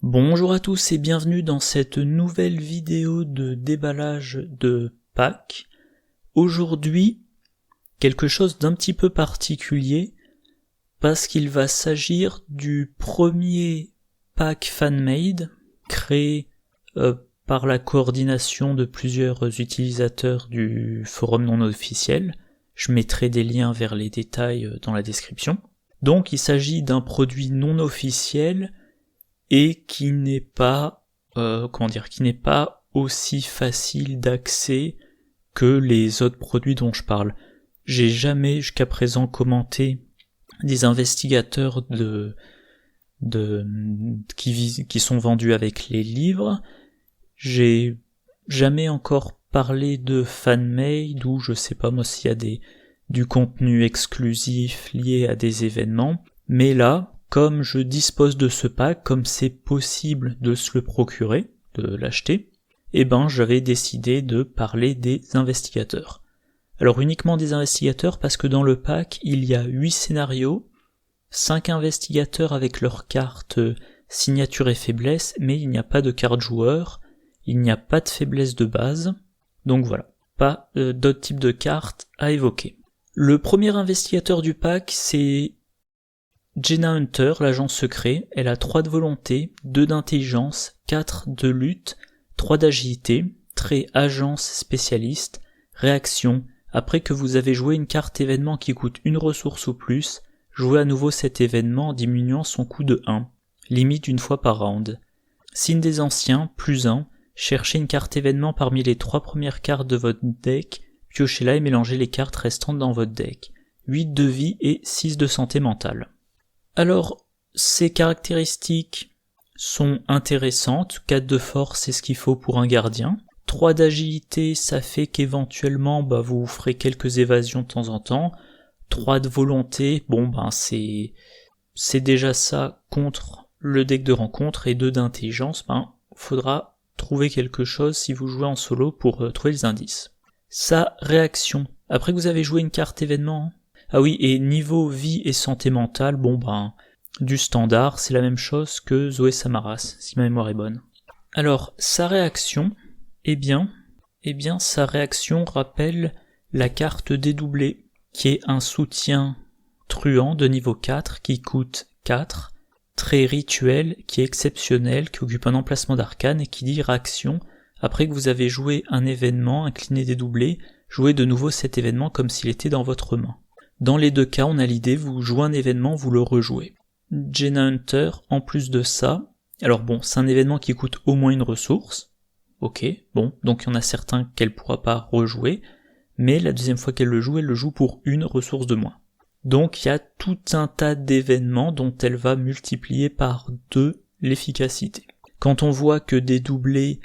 Bonjour à tous et bienvenue dans cette nouvelle vidéo de déballage de pack. Aujourd'hui, quelque chose d'un petit peu particulier parce qu'il va s'agir du premier pack fan-made créé par la coordination de plusieurs utilisateurs du forum non officiel. Je mettrai des liens vers les détails dans la description. Donc il s'agit d'un produit non officiel et qui n'est pas aussi facile d'accès que les autres produits dont je parle. J'ai jamais jusqu'à présent commenté des investigateurs qui sont vendus avec les livres. J'ai jamais encore parlé de fan-made ou je sais pas moi s'il y a du contenu exclusif lié à des événements, mais là, comme je dispose de ce pack, comme c'est possible de se le procurer, de l'acheter, j'avais décidé de parler des investigateurs. Alors uniquement des investigateurs parce que dans le pack, il y a 8 scénarios, 5 investigateurs avec leurs cartes signature et faiblesse, mais il n'y a pas de carte joueur, il n'y a pas de faiblesse de base, donc voilà, pas d'autres types de cartes à évoquer. Le premier investigateur du pack, c'est Jenna Hunter, l'agent secret. Elle a 3 de volonté, 2 d'intelligence, 4 de lutte, 3 d'agilité, trait agence spécialiste, réaction. Après que vous avez joué une carte événement qui coûte une ressource ou plus, jouez à nouveau cet événement en diminuant son coût de 1, limite une fois par round. Signe des anciens, plus 1, cherchez une carte événement parmi les 3 premières cartes de votre deck, piochez-la et mélangez les cartes restantes dans votre deck. 8 de vie et 6 de santé mentale. Alors, ces caractéristiques sont intéressantes, 4 de force c'est ce qu'il faut pour un gardien, 3 d'agilité ça fait qu'éventuellement vous ferez quelques évasions de temps en temps, 3 de volonté, c'est déjà ça contre le deck de rencontre, et 2 d'intelligence, faudra trouver quelque chose si vous jouez en solo pour trouver les indices. Sa réaction, après que vous avez joué une carte événement, ah oui, et niveau vie et santé mentale, du standard, c'est la même chose que Zoé Samaras, si ma mémoire est bonne. Alors, sa réaction, sa réaction rappelle la carte dédoublée, qui est un soutien truand de niveau 4, qui coûte 4, trait rituel, qui est exceptionnel, qui occupe un emplacement d'arcane, et qui dit réaction, après que vous avez joué un événement, incliné dédoublé, jouez de nouveau cet événement comme s'il était dans votre main. Dans les deux cas, on a l'idée, vous jouez un événement, vous le rejouez. Jenna Hunter, en plus de ça, c'est un événement qui coûte au moins une ressource, donc il y en a certains qu'elle pourra pas rejouer, mais la deuxième fois qu'elle le joue pour une ressource de moins. Donc il y a tout un tas d'événements dont elle va multiplier par 2 l'efficacité. Quand on voit que dédoublé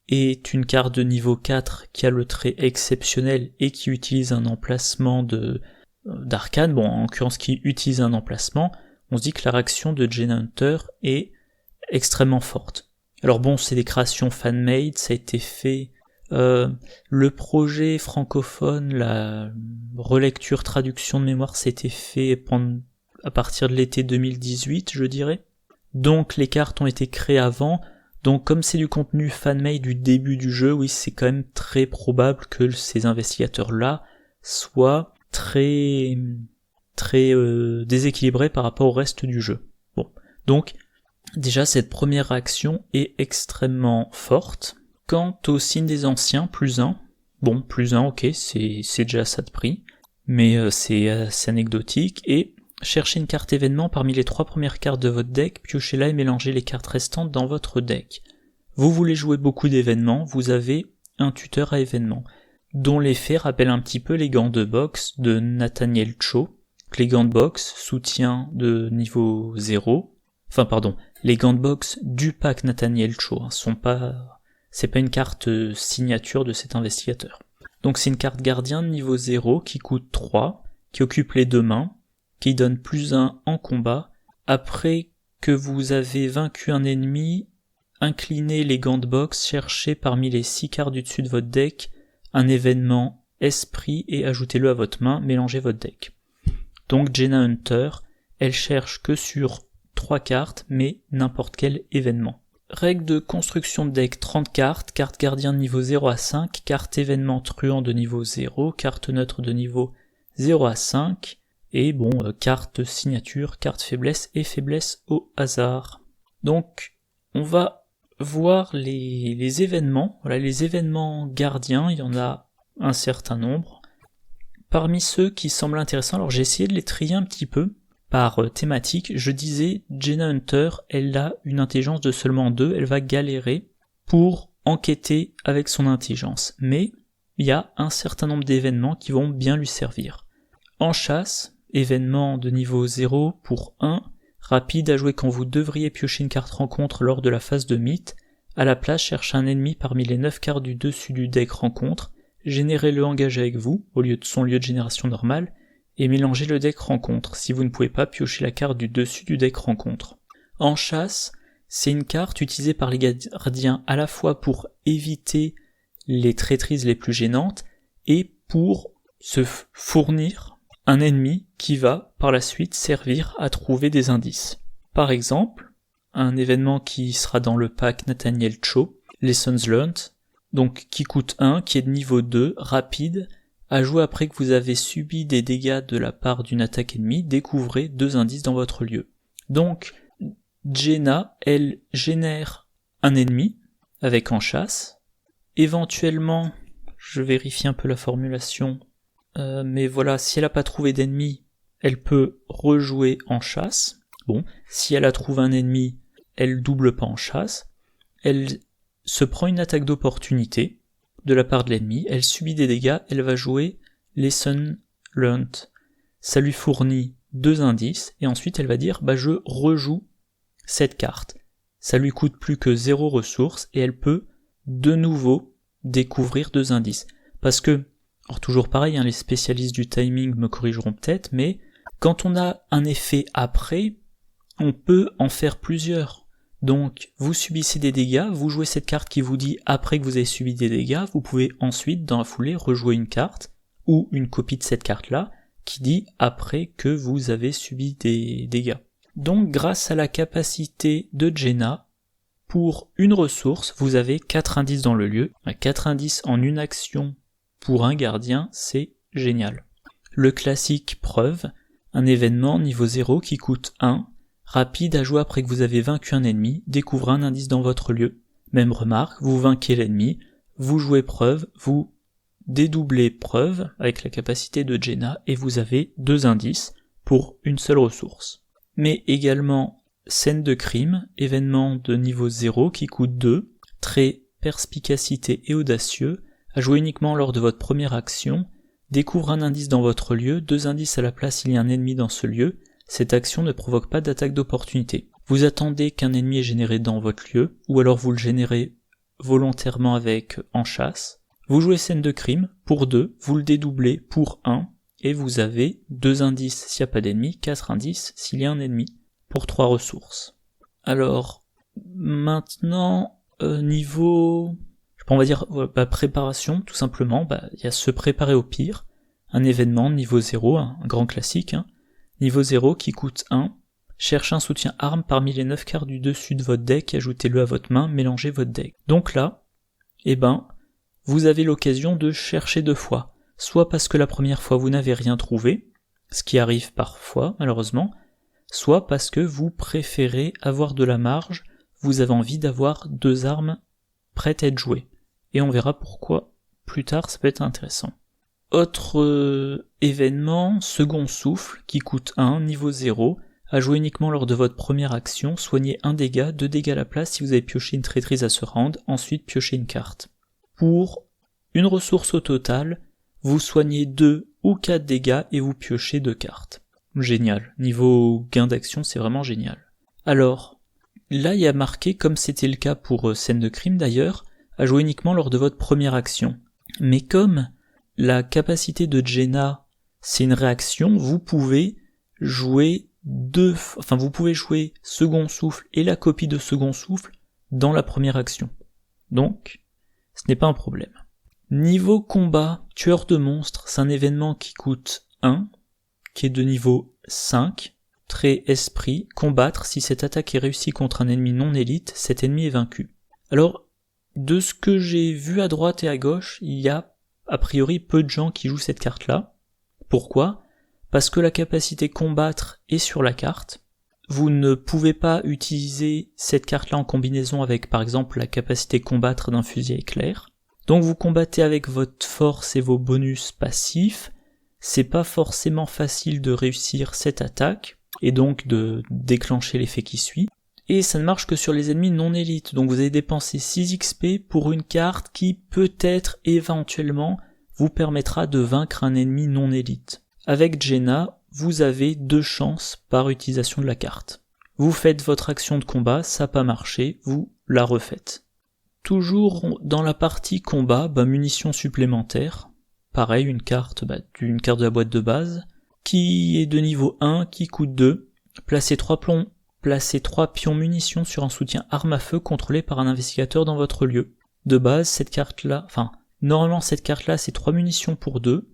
est une carte de niveau 4 qui a le trait exceptionnel et qui utilise un emplacement d'arcane, en l'occurrence qui utilise un emplacement, on se dit que la réaction de Jenna Hunter est extrêmement forte. Alors c'est des créations fan-made, ça a été fait, le projet francophone, la relecture traduction de mémoire, ça a été fait à partir de l'été 2018, je dirais. Donc les cartes ont été créées avant, donc comme c'est du contenu fan-made du début du jeu, oui c'est quand même très probable que ces investigateurs-là soient très déséquilibré par rapport au reste du jeu. Donc déjà cette première réaction est extrêmement forte. Quant au signe des anciens, plus 1, plus 1, ok, c'est déjà ça de prix, mais c'est assez anecdotique, et cherchez une carte événement parmi les 3 premières cartes de votre deck, piochez-la et mélangez les cartes restantes dans votre deck. Vous voulez jouer beaucoup d'événements, vous avez un tuteur à événements, dont l'effet rappelle un petit peu les gants de boxe de Nathaniel Cho. Les gants de boxe, soutien de niveau 0, les gants de boxe du pack Nathaniel Cho, c'est pas une carte signature de cet investigateur. Donc c'est une carte gardien de niveau 0 qui coûte 3, qui occupe les 2 mains, qui donne plus 1 en combat. Après que vous avez vaincu un ennemi, inclinez les gants de boxe, cherchez parmi les 6 cartes du dessus de votre deck un événement esprit et ajoutez-le à votre main, mélangez votre deck. Donc Jenna Hunter, elle cherche que sur 3 cartes, mais n'importe quel événement. règle de construction de deck, 30 cartes, carte gardien de niveau 0 à 5, carte événement truand de niveau 0, carte neutre de niveau 0 à 5, et carte signature, carte faiblesse et faiblesse au hasard. Donc, on va voir les événements. Voilà, les événements gardiens, il y en a un certain nombre. Parmi ceux qui semblent intéressants, alors j'ai essayé de les trier un petit peu par thématique. Je disais, Jaina Hunter, elle a une intelligence de seulement 2, elle va galérer pour enquêter avec son intelligence. Mais il y a un certain nombre d'événements qui vont bien lui servir. En chasse, événement de niveau 0 pour 1, rapide à jouer quand vous devriez piocher une carte rencontre lors de la phase de mythe. À la place, cherchez un ennemi parmi les 9 cartes du dessus du deck rencontre, générez-le engagé avec vous, au lieu de son lieu de génération normal, et mélangez le deck rencontre, si vous ne pouvez pas piocher la carte du dessus du deck rencontre. En chasse, c'est une carte utilisée par les gardiens à la fois pour éviter les traîtrises les plus gênantes, et pour se fournir un ennemi qui va par la suite servir à trouver des indices. Par exemple, un événement qui sera dans le pack Nathaniel Cho, Lessons Learned, donc qui coûte 1, qui est de niveau 2, rapide, à jouer après que vous avez subi des dégâts de la part d'une attaque ennemie, découvrez 2 indices dans votre lieu. Donc, Jaina, elle génère un ennemi, avec en chasse, éventuellement, je vérifie un peu la formulation, mais voilà, si elle n'a pas trouvé d'ennemi, elle peut rejouer en chasse. Bon, si elle a trouvé un ennemi, elle double pas en chasse. Elle se prend une attaque d'opportunité de la part de l'ennemi, elle subit des dégâts, elle va jouer Lesson Learned. Ça lui fournit 2 indices, et ensuite elle va dire je rejoue cette carte. Ça lui coûte plus que 0 ressources, et elle peut de nouveau découvrir 2 indices. Parce que, alors toujours pareil, les spécialistes du timing me corrigeront peut-être, mais quand on a un effet après, on peut en faire plusieurs. Donc, vous subissez des dégâts, vous jouez cette carte qui vous dit après que vous avez subi des dégâts, vous pouvez ensuite, dans la foulée, rejouer une carte, ou une copie de cette carte-là, qui dit après que vous avez subi des dégâts. Donc, grâce à la capacité de Jaina, pour une ressource, vous avez 4 indices dans le lieu. 4 indices en une action pour un gardien, c'est génial. Le classique preuve, un événement niveau 0 qui coûte 1, rapide à jouer après que vous avez vaincu un ennemi, découvrez un indice dans votre lieu. Même remarque, vous vainquez l'ennemi, vous jouez preuve, vous dédoublez preuve avec la capacité de Jaina et vous avez 2 indices pour une seule ressource. Mais également scène de crime, événement de niveau 0 qui coûte 2, trait perspicacité et audacieux, à jouer uniquement lors de votre première action, découvre un indice dans votre lieu, 2 indices à la place il y a un ennemi dans ce lieu, cette action ne provoque pas d'attaque d'opportunité. Vous attendez qu'un ennemi est généré dans votre lieu, ou alors vous le générez volontairement avec en chasse. Vous jouez scène de crime pour 2, vous le dédoublez pour 1, et vous avez 2 indices s'il n'y a pas d'ennemi, 4 indices s'il y a un ennemi, pour 3 ressources. Alors, maintenant, niveau... on va dire préparation, tout simplement, y a se préparer au pire, un événement niveau 0, un grand classique, niveau 0 qui coûte 1, cherchez un soutien arme parmi les 9 cartes du dessus de votre deck, ajoutez-le à votre main, mélangez votre deck. Donc là, vous avez l'occasion de chercher 2 fois, soit parce que la première fois vous n'avez rien trouvé, ce qui arrive parfois malheureusement, soit parce que vous préférez avoir de la marge, vous avez envie d'avoir 2 armes prêtes à être jouées. Et on verra pourquoi plus tard, ça peut être intéressant. Autre événement, second souffle, qui coûte 1, niveau 0, à jouer uniquement lors de votre première action, soignez 1 dégât, 2 dégâts à la place si vous avez pioché une traîtrise à ce round, ensuite piochez une carte. Pour une ressource au total, vous soignez 2 ou 4 dégâts et vous piochez 2 cartes. Génial. Niveau gain d'action, c'est vraiment génial. Alors, là il y a marqué, comme c'était le cas pour scène de crime d'ailleurs, à jouer uniquement lors de votre première action. Mais comme la capacité de Jaina, c'est une réaction, vous pouvez jouer vous pouvez jouer second souffle et la copie de second souffle dans la première action. Donc, ce n'est pas un problème. Niveau combat, tueur de monstres, c'est un événement qui coûte 1, qui est de niveau 5, trait esprit, combattre, si cette attaque est réussie contre un ennemi non élite, cet ennemi est vaincu. Alors, de ce que j'ai vu à droite et à gauche, il y a a priori peu de gens qui jouent cette carte-là. Pourquoi ? Parce que la capacité combattre est sur la carte. Vous ne pouvez pas utiliser cette carte-là en combinaison avec par exemple la capacité combattre d'un fusil à éclair. Donc vous combattez avec votre force et vos bonus passifs. C'est pas forcément facile de réussir cette attaque et donc de déclencher l'effet qui suit. Et ça ne marche que sur les ennemis non élites, donc vous avez dépensé 6 XP pour une carte qui peut-être éventuellement vous permettra de vaincre un ennemi non élite. Avec Jaina, vous avez 2 chances par utilisation de la carte. Vous faites votre action de combat, ça n'a pas marché, vous la refaites. Toujours dans la partie combat, munitions supplémentaires. Pareil, une carte de la boîte de base, qui est de niveau 1, qui coûte 2. Placez 3 pions munitions sur un soutien arme à feu contrôlé par un investigateur dans votre lieu. De base, normalement cette carte-là c'est 3 munitions pour 2.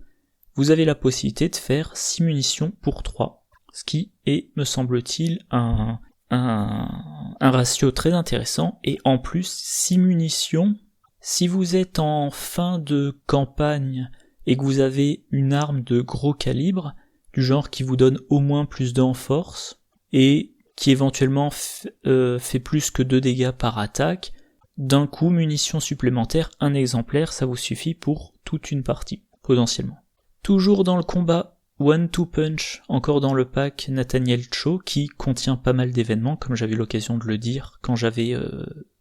Vous avez la possibilité de faire 6 munitions pour 3. Ce qui est, me semble-t-il, un ratio très intéressant. Et en plus, 6 munitions, si vous êtes en fin de campagne et que vous avez une arme de gros calibre, du genre qui vous donne au moins plus de en force, et qui éventuellement fait plus que 2 dégâts par attaque, d'un coup, munitions supplémentaires, un exemplaire, ça vous suffit pour toute une partie, potentiellement. Toujours dans le combat, One-Two Punch, encore dans le pack Nathaniel Cho, qui contient pas mal d'événements, comme j'avais eu l'occasion de le dire quand j'avais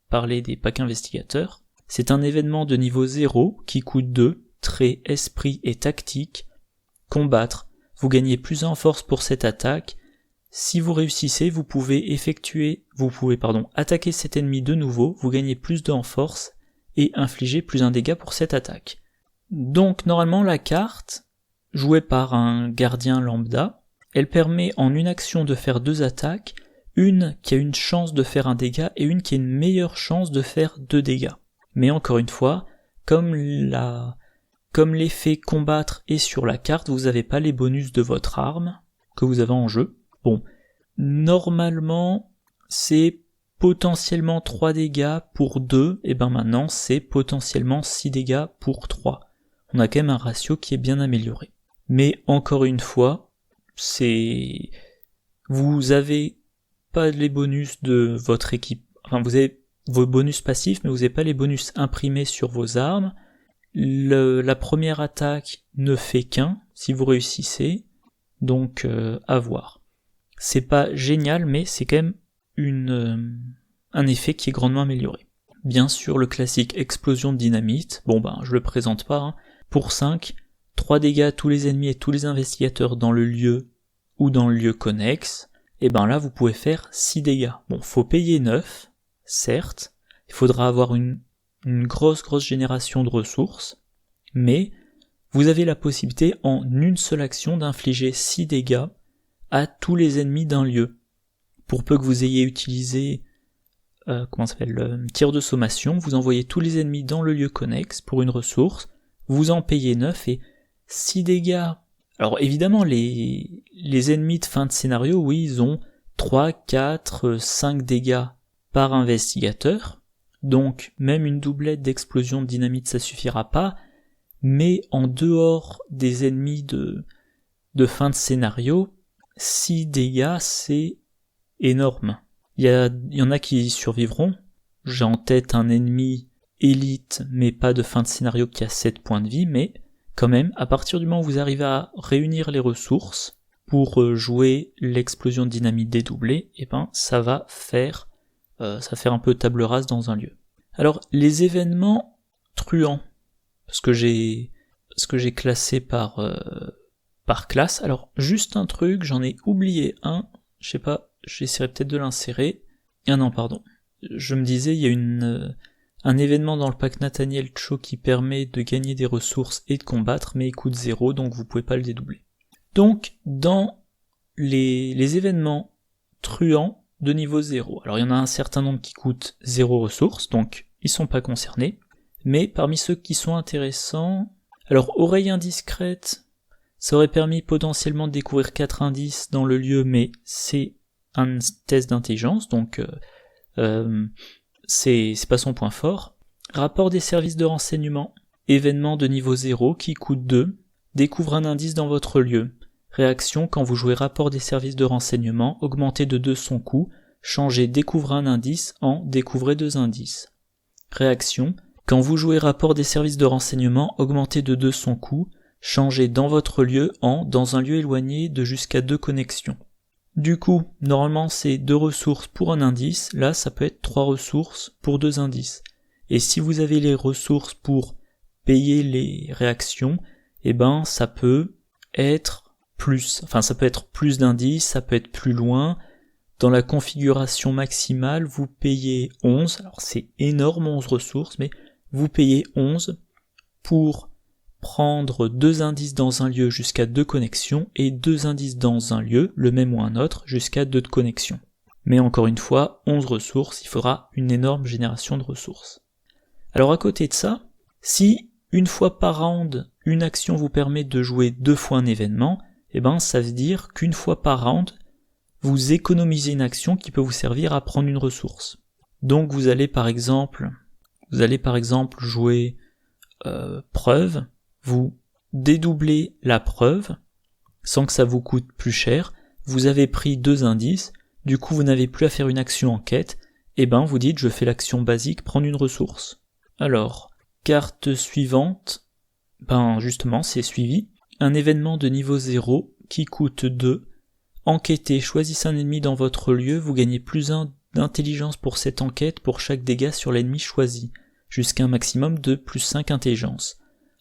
parlé des packs investigateurs. C'est un événement de niveau 0 qui coûte 2, trait, esprit et tactique. Combattre, vous gagnez plus en force pour cette attaque. Si vous réussissez, vous pouvez attaquer cet ennemi de nouveau, vous gagnez plus de en force et infliger plus un dégât pour cette attaque. Donc normalement la carte, jouée par un gardien lambda, elle permet en une action de faire 2 attaques, une qui a une chance de faire un dégât et une qui a une meilleure chance de faire 2 dégâts. Mais encore une fois, comme l'effet combattre est sur la carte, vous n'avez pas les bonus de votre arme que vous avez en jeu. Bon, normalement, c'est potentiellement 3 dégâts pour 2, et maintenant c'est potentiellement 6 dégâts pour 3. On a quand même un ratio qui est bien amélioré. Mais encore une fois, vous avez pas les bonus de votre équipe, vous avez vos bonus passifs, mais vous n'avez pas les bonus imprimés sur vos armes. La première attaque ne fait qu'un, si vous réussissez, donc à voir. C'est pas génial, mais c'est quand même un effet qui est grandement amélioré. Bien sûr, le classique explosion de dynamite, je le présente pas, pour 5, 3 dégâts à tous les ennemis et tous les investigateurs dans le lieu ou dans le lieu connexe, et là vous pouvez faire 6 dégâts. Faut payer 9, certes, il faudra avoir une grosse génération de ressources, mais vous avez la possibilité en une seule action d'infliger 6 dégâts à tous les ennemis d'un lieu. Pour peu que vous ayez utilisé le tir de sommation, vous envoyez tous les ennemis dans le lieu connexe pour une ressource, vous en payez 9 et 6 dégâts. Alors évidemment, les ennemis de fin de scénario, oui, ils ont 3, 4, 5 dégâts par investigateur, donc même une doublette d'explosion de dynamite ça suffira pas, mais en dehors des ennemis de fin de scénario, 6 dégâts c'est énorme. Il y en a qui survivront, j'ai en tête un ennemi élite mais pas de fin de scénario qui a 7 points de vie, mais quand même, à partir du moment où vous arrivez à réunir les ressources pour jouer l'explosion de dynamite dédoublée, ça va faire un peu table rase dans un lieu. Alors, les événements truands, ce que j'ai classé par classe. Alors, juste un truc, j'en ai oublié un, je sais pas, j'essaierai peut-être de l'insérer. Je me disais, il y a un événement dans le pack Nathaniel Cho qui permet de gagner des ressources et de combattre, mais il coûte 0, donc vous pouvez pas le dédoubler. Donc, dans les événements truands de niveau 0, alors il y en a un certain nombre qui coûtent 0 ressources, donc ils sont pas concernés, mais parmi ceux qui sont intéressants, alors oreille indiscrète, Ça aurait permis potentiellement de découvrir 4 indices dans le lieu, mais c'est un test d'intelligence, donc c'est pas son point fort. Rapport des services de renseignement. Événement de niveau 0 qui coûte 2. Découvre un indice dans votre lieu. Réaction quand vous jouez rapport des services de renseignement, augmentez de 2 son coût. Changez découvre un indice en découvrez 2 indices. Réaction. Quand vous jouez rapport des services de renseignement, augmentez de 2 son coût. Changez dans votre lieu en dans un lieu éloigné de jusqu'à 2 connexions. Du coup, normalement c'est 2 ressources pour un indice, là ça peut être 3 ressources pour 2 indices. Et si vous avez les ressources pour payer les réactions, ça peut être plus. Enfin, ça peut être plus d'indices, ça peut être plus loin. Dans la configuration maximale, vous payez 11. Alors c'est énorme, 11 ressources, mais vous payez 11 pour prendre 2 indices dans un lieu jusqu'à 2 connexions et 2 indices dans un lieu, le même ou un autre, jusqu'à 2 connexions. Mais encore une fois, 11 ressources, il faudra une énorme génération de ressources. Alors à côté de ça, si une fois par round, une action vous permet de jouer 2 fois un événement, ça veut dire qu'une fois par round, vous économisez une action qui peut vous servir à prendre une ressource. Donc vous allez par exemple jouer preuve, vous dédoublez la preuve, sans que ça vous coûte plus cher, vous avez pris 2 indices, du coup vous n'avez plus à faire une action enquête, vous dites je fais l'action basique, prendre une ressource. Alors, carte suivante, justement c'est suivi, un événement de niveau 0 qui coûte 2, enquêtez, choisissez un ennemi dans votre lieu, vous gagnez plus 1 d'intelligence pour cette enquête pour chaque dégât sur l'ennemi choisi, jusqu'à un maximum de plus 5 intelligence.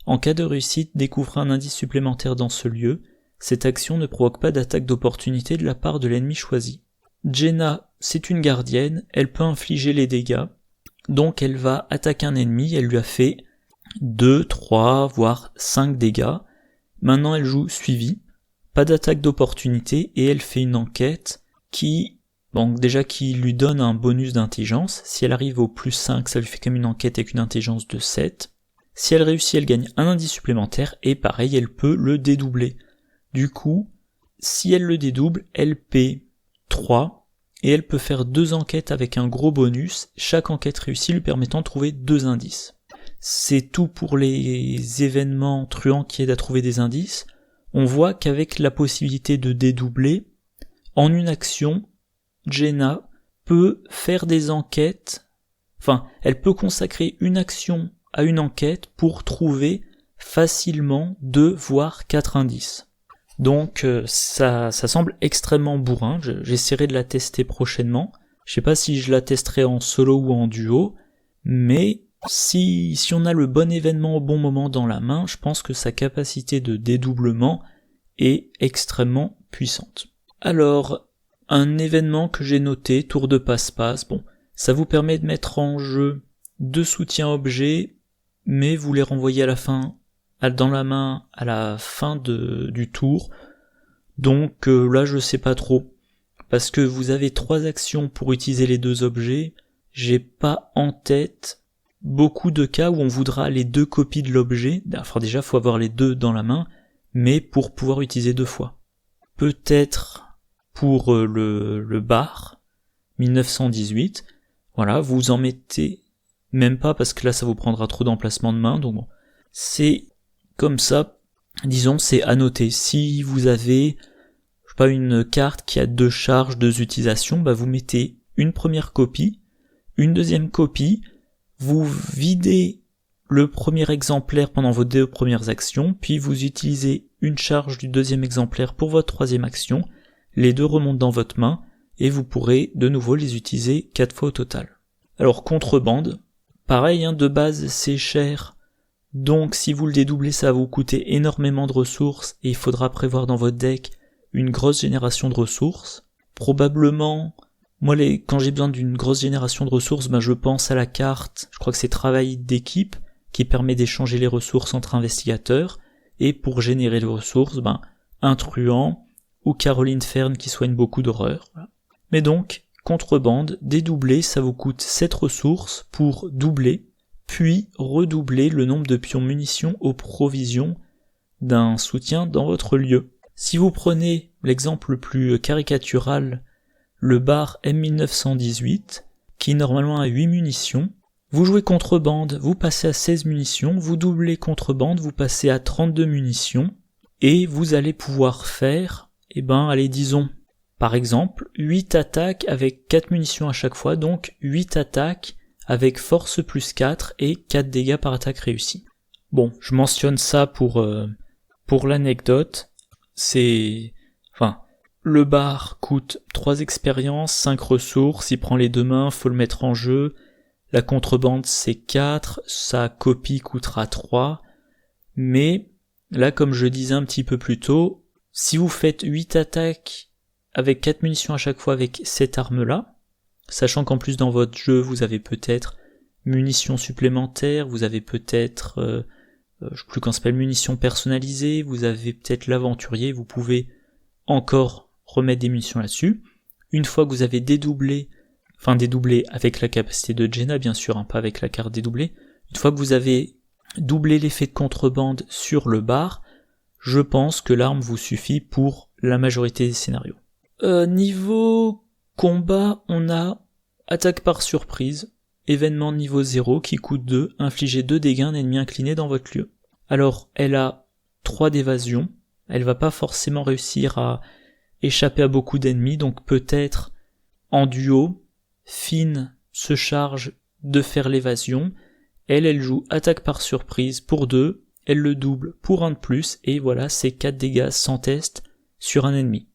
En cas de réussite, découvrez un indice supplémentaire dans ce lieu. Cette action ne provoque pas d'attaque d'opportunité de la part de l'ennemi choisi. Jenna, c'est une gardienne, elle peut infliger les dégâts. Donc elle va attaquer un ennemi, elle lui a fait 2, 3, voire 5 dégâts. Maintenant elle joue suivi, pas d'attaque d'opportunité, et elle fait une enquête qui lui donne un bonus d'intelligence. Si elle arrive au plus 5, ça lui fait comme une enquête avec une intelligence de 7. Si elle réussit, elle gagne un indice supplémentaire, et pareil, elle peut le dédoubler. Du coup, si elle le dédouble, elle paie 3, et elle peut faire 2 enquêtes avec un gros bonus, chaque enquête réussie lui permettant de trouver 2 indices. C'est tout pour les événements truands qui aident à trouver des indices. On voit qu'avec la possibilité de dédoubler, en une action, Jenna peut faire des enquêtes, elle peut consacrer une action à une enquête pour trouver facilement 2 voire 4 indices. Donc ça semble extrêmement bourrin, j'essaierai de la tester prochainement. Je sais pas si je la testerai en solo ou en duo, mais si on a le bon événement au bon moment dans la main, je pense que sa capacité de dédoublement est extrêmement puissante. Alors, un événement que j'ai noté, tour de passe-passe, ça vous permet de mettre en jeu 2 soutiens objets, mais vous les renvoyez à la fin, dans la main, à la fin du tour. Donc là je sais pas trop, parce que vous avez 3 actions pour utiliser les 2 objets, j'ai pas en tête beaucoup de cas où on voudra les 2 copies de l'objet, déjà faut avoir les 2 dans la main, mais pour pouvoir utiliser 2 fois. Peut-être pour le bar 1918, voilà, vous en mettez même pas parce que là ça vous prendra trop d'emplacement de main, donc c'est comme ça, disons, c'est à noter. Si vous avez, une carte qui a 2 charges, 2 utilisations, vous mettez une première copie, une deuxième copie, vous videz le premier exemplaire pendant vos 2 premières actions, puis vous utilisez une charge du deuxième exemplaire pour votre 3e action, les 2 remontent dans votre main, et vous pourrez de nouveau les utiliser 4 fois au total. Alors contrebande, pareil, de base c'est cher, donc si vous le dédoublez ça va vous coûter énormément de ressources, et il faudra prévoir dans votre deck une grosse génération de ressources. Probablement, moi quand j'ai besoin d'une grosse génération de ressources, je pense à la carte, je crois que c'est travail d'équipe, qui permet d'échanger les ressources entre investigateurs, et pour générer les ressources, un truand, ou Caroline Fern qui soigne beaucoup d'horreur. Voilà. Mais donc, contrebande, dédoubler, ça vous coûte 7 ressources pour doubler, puis redoubler le nombre de pions munitions aux provisions d'un soutien dans votre lieu. Si vous prenez l'exemple le plus caricatural, le bar M1918, qui normalement a 8 munitions, vous jouez contrebande, vous passez à 16 munitions, vous doublez contrebande, vous passez à 32 munitions, et vous allez pouvoir faire, allez disons, par exemple, 8 attaques avec 4 munitions à chaque fois, donc 8 attaques avec force plus 4 et 4 dégâts par attaque réussie. Bon, je mentionne ça pour l'anecdote, le bar coûte 3 expériences, 5 ressources, il prend les 2 mains, faut le mettre en jeu, la contrebande c'est 4, sa copie coûtera 3, mais là comme je disais un petit peu plus tôt, si vous faites 8 attaques avec 4 munitions à chaque fois avec cette arme-là, sachant qu'en plus dans votre jeu vous avez peut-être munitions supplémentaires, vous avez peut-être, je sais plus comment ça s'appelle, munitions personnalisées, vous avez peut-être l'aventurier, vous pouvez encore remettre des munitions là-dessus. Une fois que vous avez dédoublé avec la capacité de Jaina bien sûr, pas avec la carte dédoublée, une fois que vous avez doublé l'effet de contrebande sur le bar, je pense que l'arme vous suffit pour la majorité des scénarios. Niveau combat, on a attaque par surprise, événement niveau 0 qui coûte 2, infligez 2 dégâts à un ennemi incliné dans votre lieu. Alors, elle a 3 d'évasion, elle va pas forcément réussir à échapper à beaucoup d'ennemis, donc peut-être en duo, Finn se charge de faire l'évasion, elle joue attaque par surprise pour 2, elle le double pour 1 de plus, et voilà, c'est 4 dégâts sans test sur un ennemi.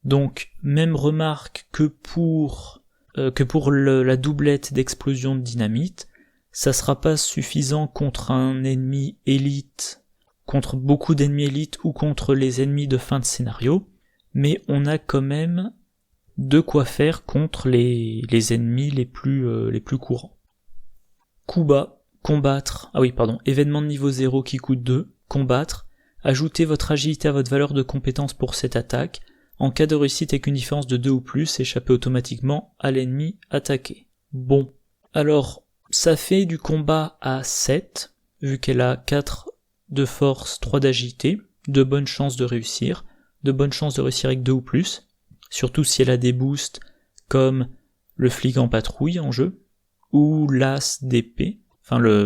Donc, même remarque que pour la doublette d'explosion de dynamite, ça sera pas suffisant contre un ennemi élite, contre beaucoup d'ennemis élites ou contre les ennemis de fin de scénario, mais on a quand même de quoi faire contre les ennemis les plus courants. Coup bas, combattre, événement de niveau 0 qui coûte 2, combattre, ajoutez votre agilité à votre valeur de compétence pour cette attaque, en cas de réussite avec une différence de 2 ou plus, échappez automatiquement à l'ennemi attaqué. Bon, alors ça fait du combat à 7, vu qu'elle a 4 de force, 3 d'agilité, de bonnes chances de réussir avec 2 ou plus, surtout si elle a des boosts comme le flic en patrouille en jeu, ou l'as d'épée,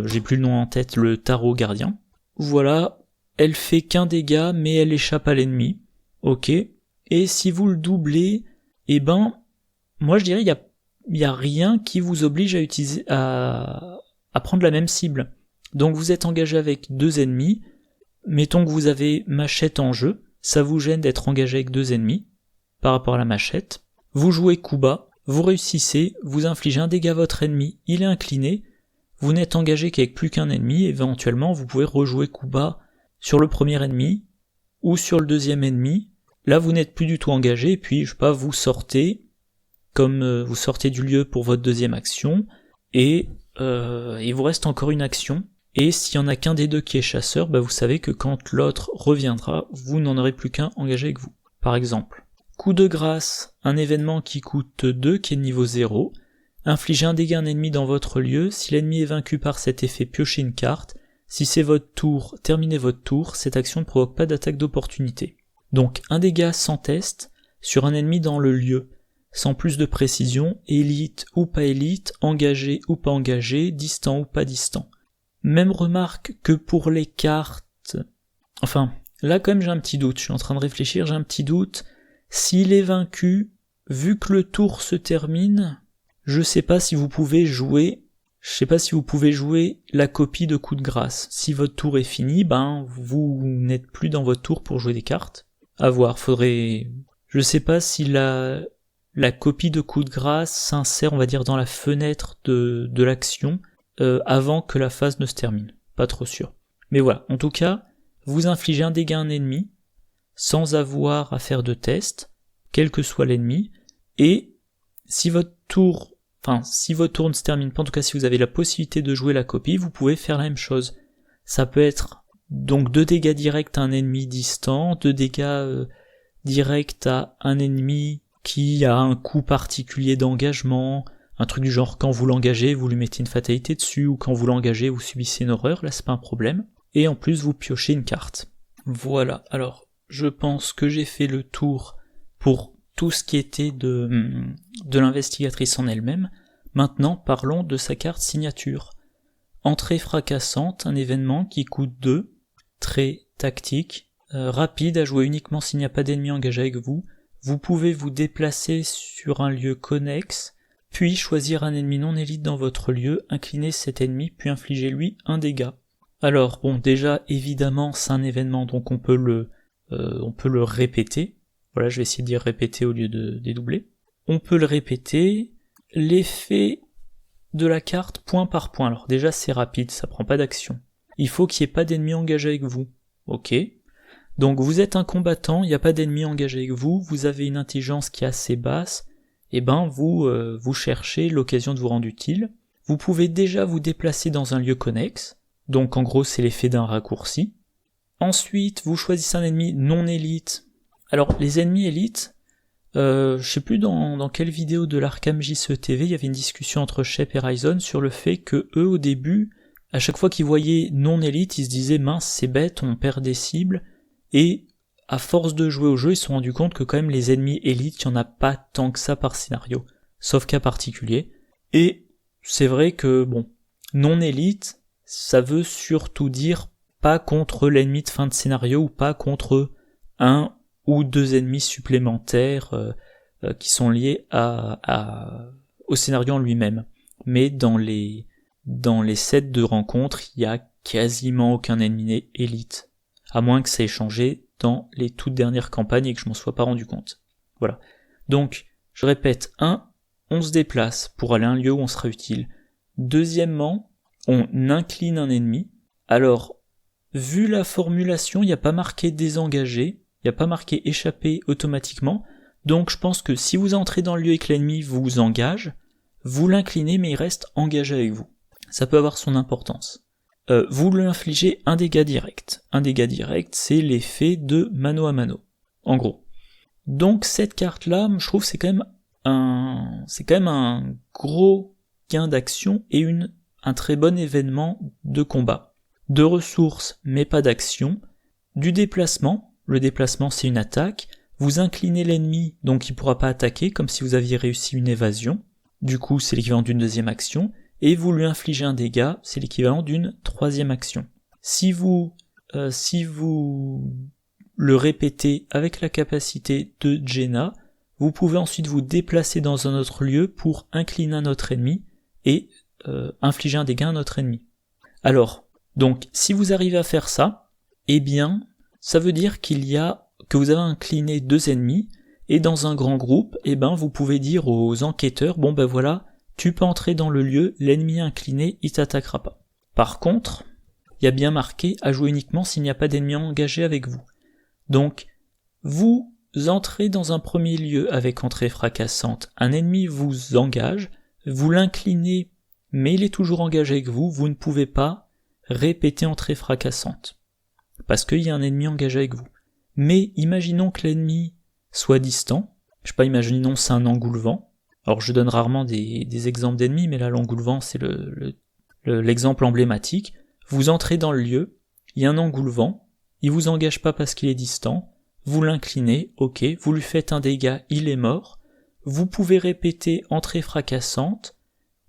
j'ai plus le nom en tête, le tarot gardien. Voilà, elle fait qu'un dégât, mais elle échappe à l'ennemi, ok, et si vous le doublez, moi je dirais il y a rien qui vous oblige à prendre la même cible. Donc vous êtes engagé avec 2 ennemis, mettons que vous avez machette en jeu, ça vous gêne d'être engagé avec 2 ennemis par rapport à la machette, vous jouez coup bas, vous réussissez, vous infligez un dégât à votre ennemi, il est incliné, vous n'êtes engagé qu'avec plus qu'un ennemi, éventuellement vous pouvez rejouer coup bas sur le premier ennemi, ou sur le deuxième ennemi, là vous n'êtes plus du tout engagé, et puis vous sortez, vous sortez du lieu pour votre deuxième action, et il vous reste encore une action, et s'il y en a qu'un des deux qui est chasseur, vous savez que quand l'autre reviendra, vous n'en aurez plus qu'un engagé avec vous. Par exemple, coup de grâce, un événement qui coûte 2, qui est de niveau 0, infligez un dégât à un ennemi dans votre lieu, si l'ennemi est vaincu par cet effet, piochez une carte, si c'est votre tour, terminez votre tour, cette action ne provoque pas d'attaque d'opportunité. Donc un dégât sans test sur un ennemi dans le lieu, sans plus de précision, élite ou pas élite, engagé ou pas engagé, distant ou pas distant. Même remarque que pour les cartes... là quand même j'ai un petit doute, je suis en train de réfléchir, j'ai un petit doute. S'il est vaincu, vu que le tour se termine, je sais pas si vous pouvez jouer la copie de coup de grâce. Si votre tour est fini, vous n'êtes plus dans votre tour pour jouer des cartes. À voir, je sais pas si la copie de coup de grâce s'insère, on va dire, dans la fenêtre de l'action, avant que la phase ne se termine. Pas trop sûr. Mais voilà, en tout cas, vous infligez un dégât à un ennemi, sans avoir à faire de test, quel que soit l'ennemi, et si votre tour ne se termine pas, en tout cas si vous avez la possibilité de jouer la copie, vous pouvez faire la même chose. Ça peut être donc 2 dégâts directs à un ennemi distant, 2 dégâts directs à un ennemi qui a un coup particulier d'engagement, un truc du genre quand vous l'engagez, vous lui mettez une fatalité dessus, ou quand vous l'engagez, vous subissez une horreur, là c'est pas un problème. Et en plus vous piochez une carte. Voilà, alors je pense que j'ai fait le tour pour tout ce qui était de l'investigatrice en elle-même. Maintenant, parlons de sa carte signature. Entrée fracassante, un événement qui coûte 2, très tactique, rapide à jouer uniquement s'il n'y a pas d'ennemi engagé avec vous. Vous pouvez vous déplacer sur un lieu connexe, puis choisir un ennemi non élite dans votre lieu, incliner cet ennemi, puis infliger lui un dégât. Alors bon, déjà évidemment c'est un événement, donc on peut le répéter. Voilà, je vais essayer de dire répéter au lieu de dédoubler. On peut le répéter. L'effet de la carte point par point. Alors déjà c'est rapide, ça prend pas d'action. Il faut qu'il n'y ait pas d'ennemis engagés avec vous. Ok. Donc vous êtes un combattant, il n'y a pas d'ennemis engagés avec vous, vous avez une intelligence qui est assez basse, et ben vous cherchez l'occasion de vous rendre utile. Vous pouvez déjà vous déplacer dans un lieu connexe, donc en gros c'est l'effet d'un raccourci. Ensuite vous choisissez un ennemi non élite. Alors les ennemis élites, je sais plus dans quelle vidéo de l'Arkham JCE TV, il y avait une discussion entre Shep et Ryzen sur le fait que eux au début, à chaque fois qu'ils voyaient non élite, ils se disaient mince c'est bête, on perd des cibles, et à force de jouer au jeu, ils se sont rendus compte que quand même les ennemis élites, il n'y en a pas tant que ça par scénario, sauf cas particulier. Et c'est vrai que bon, non élite, ça veut surtout dire pas contre l'ennemi de fin de scénario ou pas contre un ou deux ennemis supplémentaires qui sont liés au scénario en lui-même. Mais dans les sets de rencontres, il y a quasiment aucun ennemi élite, à moins que ça ait changé dans les toutes dernières campagnes et que je m'en sois pas rendu compte. Voilà. Donc, je répète, 1, on se déplace pour aller à un lieu où on sera utile. Deuxièmement, on incline un ennemi. Alors, vu la formulation, il n'y a pas marqué désengagé, il n'y a pas marqué échapper automatiquement, donc je pense que si vous entrez dans le lieu et que l'ennemi vous engage, vous l'inclinez mais il reste engagé avec vous. Ça peut avoir son importance. Vous lui infligez un dégât direct. Un dégât direct, c'est l'effet de mano à mano, en gros. Donc cette carte-là, je trouve c'est quand même un gros gain d'action et un très bon événement de combat. De ressources, mais pas d'action. Du déplacement. Le déplacement c'est une attaque, vous inclinez l'ennemi donc il pourra pas attaquer comme si vous aviez réussi une évasion, du coup c'est l'équivalent d'une deuxième action, et vous lui infligez un dégât, c'est l'équivalent d'une troisième action. Si vous le répétez avec la capacité de Jenna, vous pouvez ensuite vous déplacer dans un autre lieu pour incliner un autre ennemi et infliger un dégât à un autre ennemi. Alors, donc si vous arrivez à faire ça, eh bien ça veut dire que vous avez incliné deux ennemis, et dans un grand groupe, eh ben, vous pouvez dire aux enquêteurs, bon ben voilà, tu peux entrer dans le lieu, l'ennemi incliné, il t'attaquera pas. Par contre, il y a bien marqué à jouer uniquement s'il n'y a pas d'ennemi engagé avec vous. Donc, vous entrez dans un premier lieu avec entrée fracassante, un ennemi vous engage, vous l'inclinez, mais il est toujours engagé avec vous, vous ne pouvez pas répéter entrée fracassante. Parce qu'il y a un ennemi engagé avec vous. Mais imaginons que l'ennemi soit distant, je sais pas, imaginons c'est un engoulevent. Alors je donne rarement des exemples d'ennemis, mais là l'engoulevent c'est l'exemple emblématique. Vous entrez dans le lieu, il y a un engoulevent, il vous engage pas parce qu'il est distant, vous l'inclinez, ok, vous lui faites un dégât, il est mort, vous pouvez répéter entrée fracassante,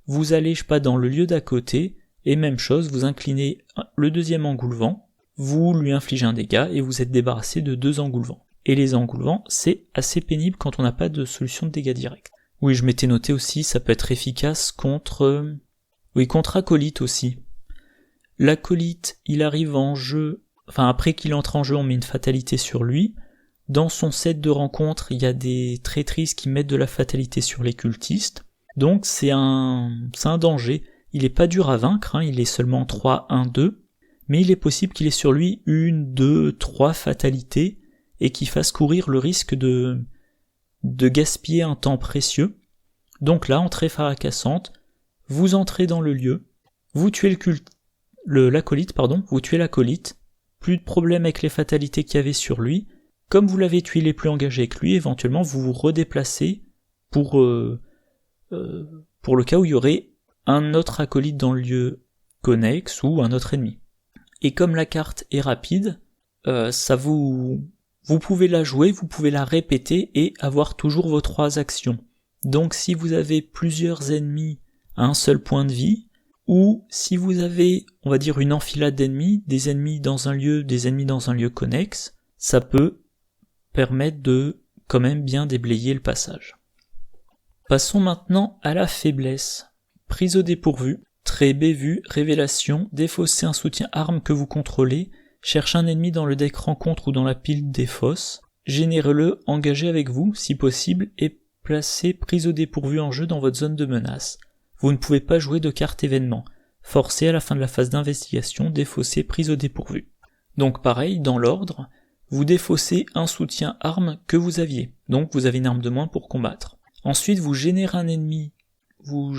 vous allez, je sais pas, dans le lieu d'à côté, et même chose, vous inclinez le deuxième engoulevent, vous lui infligez un dégât et vous êtes débarrassé de deux engoulevents. Et les engoulevents, c'est assez pénible quand on n'a pas de solution de dégâts directs. Oui, je m'étais noté aussi, ça peut être efficace contre acolyte aussi. L'acolyte, il arrive en jeu, enfin après qu'il entre en jeu, on met une fatalité sur lui. Dans son set de rencontres, il y a des traîtrises qui mettent de la fatalité sur les cultistes. Donc c'est un danger. Il est pas dur à vaincre, il est seulement 3, 1, 2. Mais il est possible qu'il ait sur lui 1, 2, 3 fatalités et qu'il fasse courir le risque de gaspiller un temps précieux. Donc là, entrée fracassante, vous entrez dans le lieu, vous tuez l'acolyte, vous tuez l'acolyte, plus de problème avec les fatalités qu'il y avait sur lui. Comme vous l'avez tué les plus engagés avec lui, éventuellement vous vous redéplacez pour le cas où il y aurait un autre acolyte dans le lieu connexe ou un autre ennemi. Et comme la carte est rapide, vous pouvez la jouer, vous pouvez la répéter et avoir toujours vos 3 actions. Donc si vous avez plusieurs ennemis à un seul point de vie, ou si vous avez, on va dire, une enfilade d'ennemis, des ennemis dans un lieu, des ennemis dans un lieu connexe, ça peut permettre de quand même bien déblayer le passage. Passons maintenant à la faiblesse. Prise au dépourvu, trait bévu, révélation, défausser un soutien arme que vous contrôlez, cherche un ennemi dans le deck rencontre ou dans la pile des fosses, générez-le, engagez avec vous, si possible, et placez prise au dépourvu en jeu dans votre zone de menace. Vous ne pouvez pas jouer de carte événement. Forcez à la fin de la phase d'investigation, défausser prise au dépourvu. Donc pareil, dans l'ordre, vous défaussez un soutien arme que vous aviez, donc vous avez une arme de moins pour combattre. Ensuite, vous générez un ennemi, vous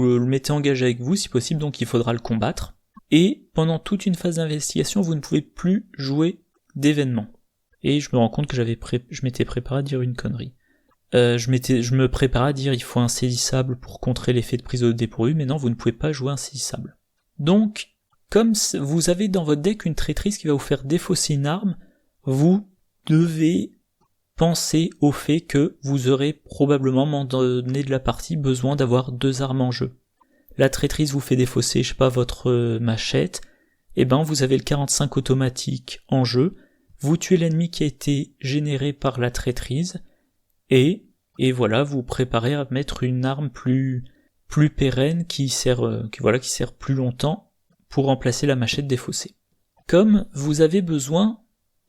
le mettez engagé avec vous si possible, donc il faudra le combattre. Et pendant toute une phase d'investigation, vous ne pouvez plus jouer d'événements. Et je me rends compte que je m'étais préparé à dire une connerie. Je me préparais à dire il faut insaisissable pour contrer l'effet de prise au dépourvu, mais non, vous ne pouvez pas jouer insaisissable. Donc, comme vous avez dans votre deck une traîtrise qui va vous faire défausser une arme, vous devez penser au fait que vous aurez probablement, à un moment donné de la partie, besoin d'avoir 2 armes en jeu. La traîtrise vous fait défausser, je sais pas, votre machette, et ben vous avez le 45 automatique en jeu, vous tuez l'ennemi qui a été généré par la traîtrise, et voilà, vous préparez à mettre une arme plus pérenne qui sert plus longtemps pour remplacer la machette défaussée. Comme vous avez besoin,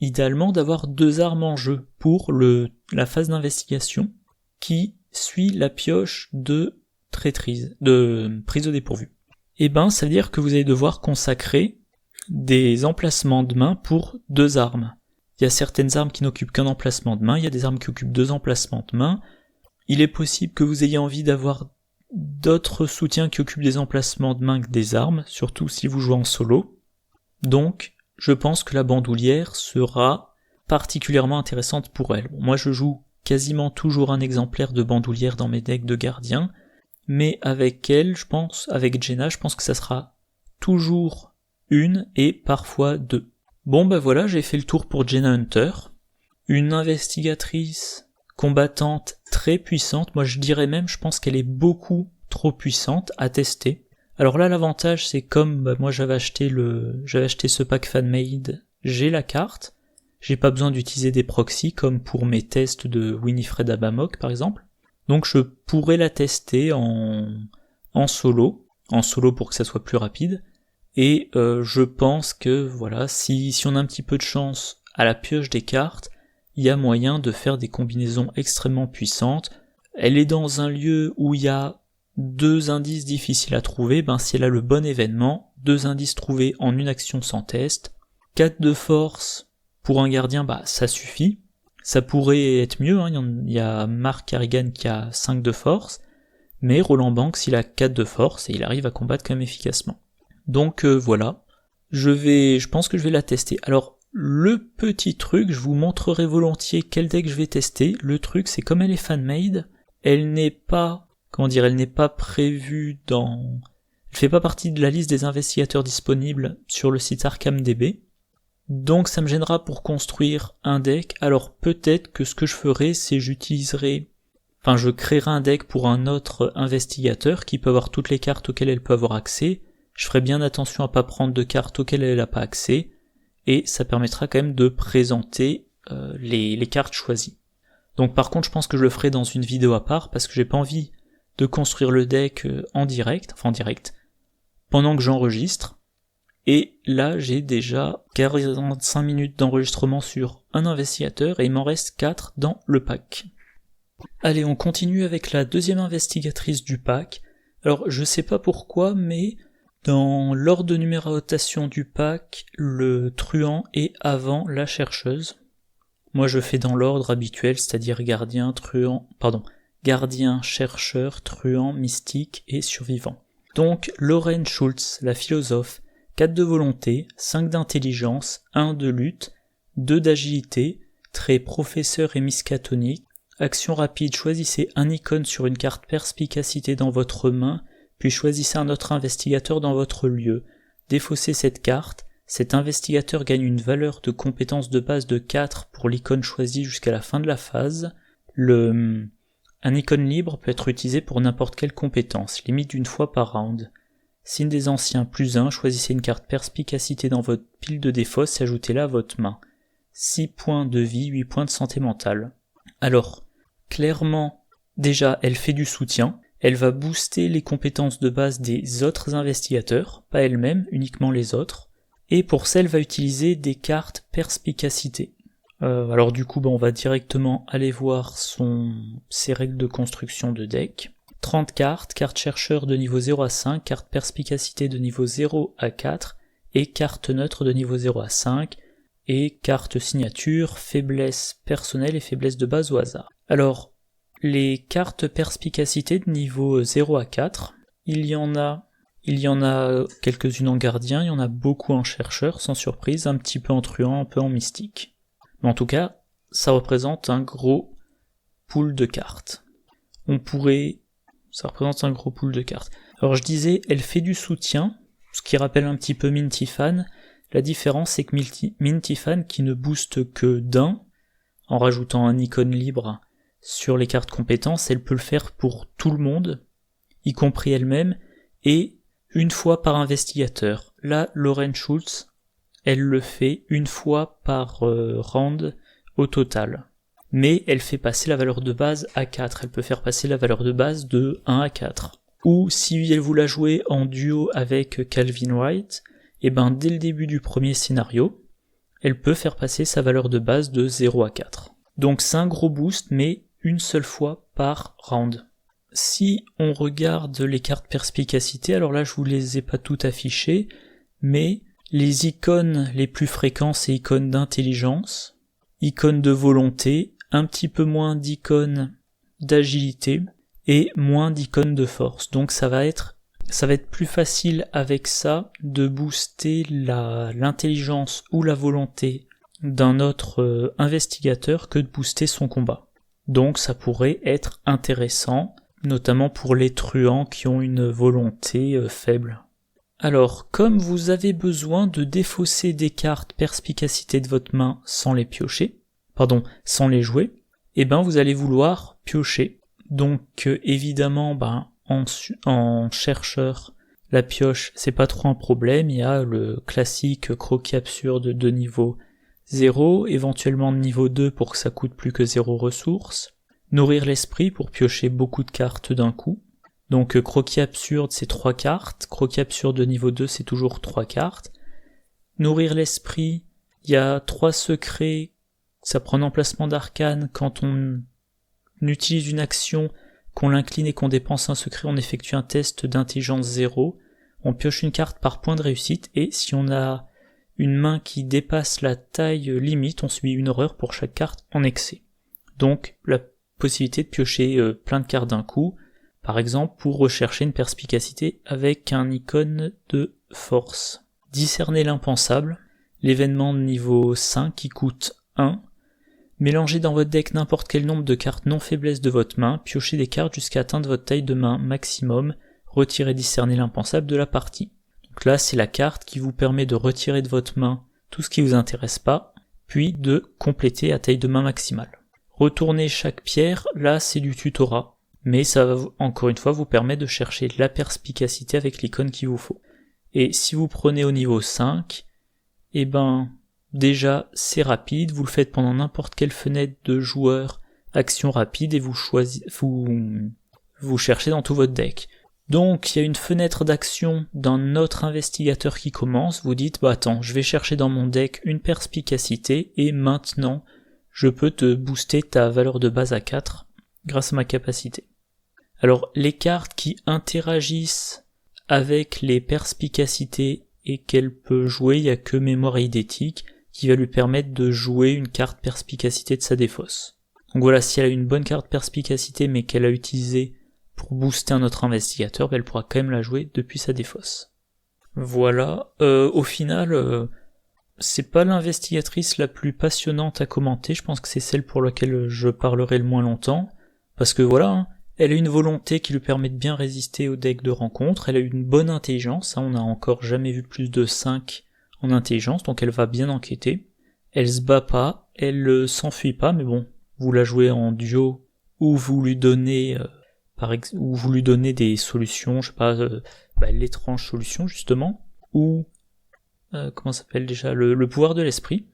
idéalement, d'avoir 2 armes en jeu pour la phase d'investigation qui suit la pioche de traîtrise, de prise au dépourvu. Et ben, ça veut dire que vous allez devoir consacrer des emplacements de main pour 2 armes. Il y a certaines armes qui n'occupent qu'un emplacement de main, il y a des armes qui occupent 2 emplacements de main. Il est possible que vous ayez envie d'avoir d'autres soutiens qui occupent des emplacements de main que des armes, surtout si vous jouez en solo. Donc, je pense que la bandoulière sera particulièrement intéressante pour elle. Bon, moi je joue quasiment toujours un exemplaire de bandoulière dans mes decks de gardiens, mais avec elle, avec Jaina, je pense que ça sera toujours 1 et parfois 2. Bon ben voilà, j'ai fait le tour pour Jaina Hunter, une investigatrice combattante très puissante, moi je dirais même, je pense qu'elle est beaucoup trop puissante à tester. Alors là l'avantage c'est comme moi j'avais acheté ce pack fanmade, j'ai la carte, j'ai pas besoin d'utiliser des proxys comme pour mes tests de Winifred Abamok par exemple, donc je pourrais la tester en solo pour que ça soit plus rapide. Et je pense que voilà, si on a un petit peu de chance à la pioche des cartes, il y a moyen de faire des combinaisons extrêmement puissantes. Elle est dans un lieu où il y a 2 indices difficiles à trouver, ben si elle a le bon événement, 2 indices trouvés en une action sans test, 4 de force pour un gardien, bah ça suffit. Ça pourrait être mieux, hein. Il y a Mark Carrigan qui a 5 de force, mais Roland Banks il a 4 de force et il arrive à combattre quand même efficacement. Donc voilà, je pense que je vais la tester. Alors le petit truc, je vous montrerai volontiers quel deck je vais tester. Le truc c'est comme elle est fan-made, elle n'est pas prévue elle fait pas partie de la liste des investigateurs disponibles sur le site ArkhamDB. Donc ça me gênera pour construire un deck. Alors peut-être que ce que je ferai c'est je créerai un deck pour un autre investigateur qui peut avoir toutes les cartes auxquelles elle peut avoir accès. Je ferai bien attention à pas prendre de cartes auxquelles elle n'a pas accès, et ça permettra quand même de présenter les cartes choisies. Donc par contre je pense que je le ferai dans une vidéo à part, parce que j'ai pas envie de construire le deck en direct, pendant que j'enregistre, et là j'ai déjà 45 minutes d'enregistrement sur un investigateur, et il m'en reste 4 dans le pack. Allez, on continue avec la deuxième investigatrice du pack. Alors je sais pas pourquoi, mais dans l'ordre de numérotation du pack, le truand est avant la chercheuse. Moi je fais dans l'ordre habituel, c'est-à-dire gardien, chercheur, truand, mystique et survivant. Donc Lauren Schultz, la philosophe, 4 de volonté, 5 d'intelligence, 1 de lutte, 2 d'agilité, trait professeur et miskatonique. Action rapide, choisissez un icône sur une carte perspicacité dans votre main, puis choisissez un autre investigateur dans votre lieu. Défaussez cette carte. cet investigateur gagne une valeur de compétence de base de 4 pour l'icône choisie jusqu'à la fin de la phase. Un icône libre peut être utilisé pour n'importe quelle compétence, limite d'une fois par round. Signe des anciens +1, choisissez une carte perspicacité dans votre pile de défausse et ajoutez-la à votre main. 6 points de vie, 8 points de santé mentale. Alors, clairement, déjà, elle fait du soutien. Elle va booster les compétences de base des autres investigateurs, pas elle-même, uniquement les autres. Et pour ça, elle va utiliser des cartes perspicacité. Alors du coup, on va directement aller voir ses règles de construction de deck. 30 cartes, carte chercheur de niveau 0 à 5, carte perspicacité de niveau 0 à 4, et carte neutre de niveau 0 à 5, et carte signature, faiblesse personnelle et faiblesse de base au hasard. Alors, les cartes perspicacité de niveau 0 à 4, il y en a quelques-unes en gardien, il y en a beaucoup en chercheur, sans surprise, un petit peu en truand, un peu en mystique. Mais en tout cas, ça représente un gros pool de cartes. Ça représente un gros pool de cartes. Alors je disais, elle fait du soutien, ce qui rappelle un petit peu Mintifan. La différence, c'est que Mintifan, qui ne booste que d'un, en rajoutant un icône libre sur les cartes compétences, elle peut le faire pour tout le monde, y compris elle-même, et une fois par investigateur. Là, Lauren Schultz, elle le fait une fois par round au total. Mais elle fait passer la valeur de base à 4, elle peut faire passer la valeur de base de 1 à 4. Ou si elle vous la jouez en duo avec Calvin Wright, et dès le début du premier scénario, elle peut faire passer sa valeur de base de 0 à 4. Donc c'est un gros boost, mais une seule fois par round. Si on regarde les cartes perspicacité, alors là je vous les ai pas toutes affichées, mais les icônes les plus fréquents, c'est icônes d'intelligence, icônes de volonté, un petit peu moins d'icônes d'agilité et moins d'icônes de force. Donc ça va être plus facile avec ça de booster l'intelligence ou la volonté d'un autre investigateur que de booster son combat. Donc ça pourrait être intéressant, notamment pour les truands qui ont une volonté faible. Alors, comme vous avez besoin de défausser des cartes perspicacité de votre main sans les jouer, vous allez vouloir piocher. Donc évidemment, en chercheur, la pioche, c'est pas trop un problème, il y a le classique croquis absurde de niveau 0, éventuellement de niveau 2 pour que ça coûte plus que 0 ressources, nourrir l'esprit pour piocher beaucoup de cartes d'un coup. Donc croquis absurde c'est 3 cartes, croquis absurde de niveau 2 c'est toujours 3 cartes. Nourrir l'esprit, il y a 3 secrets, ça prend un emplacement d'arcane quand on utilise une action, qu'on l'incline et qu'on dépense un secret, on effectue un test d'intelligence 0, on pioche une carte par point de réussite, et si on a une main qui dépasse la taille limite, on subit une horreur pour chaque carte en excès. Donc la possibilité de piocher plein de cartes d'un coup, par exemple pour rechercher une perspicacité avec un icône de force. Discerner l'impensable, l'événement de niveau 5 qui coûte 1, mélangez dans votre deck n'importe quel nombre de cartes non faiblesse de votre main, piochez des cartes jusqu'à atteindre votre taille de main maximum, retirez discerner l'impensable de la partie. Donc là c'est la carte qui vous permet de retirer de votre main tout ce qui vous intéresse pas, puis de compléter à taille de main maximale. Retournez chaque pierre, là c'est du tutorat, mais ça va encore une fois vous permettre de chercher la perspicacité avec l'icône qu'il vous faut. Et si vous prenez au niveau 5, déjà c'est rapide, vous le faites pendant n'importe quelle fenêtre de joueur, action rapide, et vous cherchez dans tout votre deck. Donc il y a une fenêtre d'action d'un autre investigateur qui commence, vous dites attends, je vais chercher dans mon deck une perspicacité, et maintenant je peux te booster ta valeur de base à 4 grâce à ma capacité. Alors les cartes qui interagissent avec les perspicacités et qu'elle peut jouer, il n'y a que mémoire eidétique qui va lui permettre de jouer une carte perspicacité de sa défausse. Donc voilà, si elle a une bonne carte perspicacité mais qu'elle a utilisée pour booster un autre investigateur, elle pourra quand même la jouer depuis sa défausse. Voilà, au final, c'est pas l'investigatrice la plus passionnante à commenter, je pense que c'est celle pour laquelle je parlerai le moins longtemps, parce que voilà, elle a une volonté qui lui permet de bien résister au deck de rencontre, elle a une bonne intelligence, on n'a encore jamais vu plus de 5 en intelligence, donc elle va bien enquêter. Elle se bat pas, elle s'enfuit pas, mais bon, vous la jouez en duo ou vous lui donnez des solutions, je sais pas, l'étrange solution justement, ou comment ça s'appelle déjà, le pouvoir de l'esprit,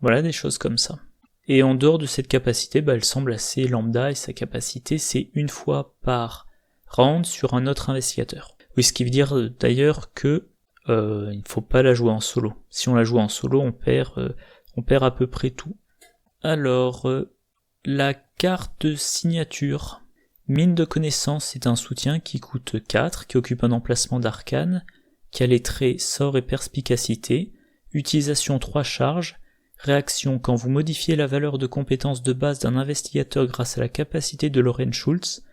voilà, des choses comme ça. Et en dehors de cette capacité, elle semble assez lambda, et sa capacité c'est une fois par round sur un autre investigateur. Oui, ce qui veut dire d'ailleurs que il ne faut pas la jouer en solo. Si on la joue en solo, on perd à peu près tout. Alors, la carte de signature. Mine de connaissance, c'est un soutien qui coûte 4, qui occupe un emplacement d'arcane, qui a les traits sort et perspicacité, utilisation 3 charges, réaction quand vous modifiez la valeur de compétence de base d'un investigateur grâce à la capacité de Lauren Schultz,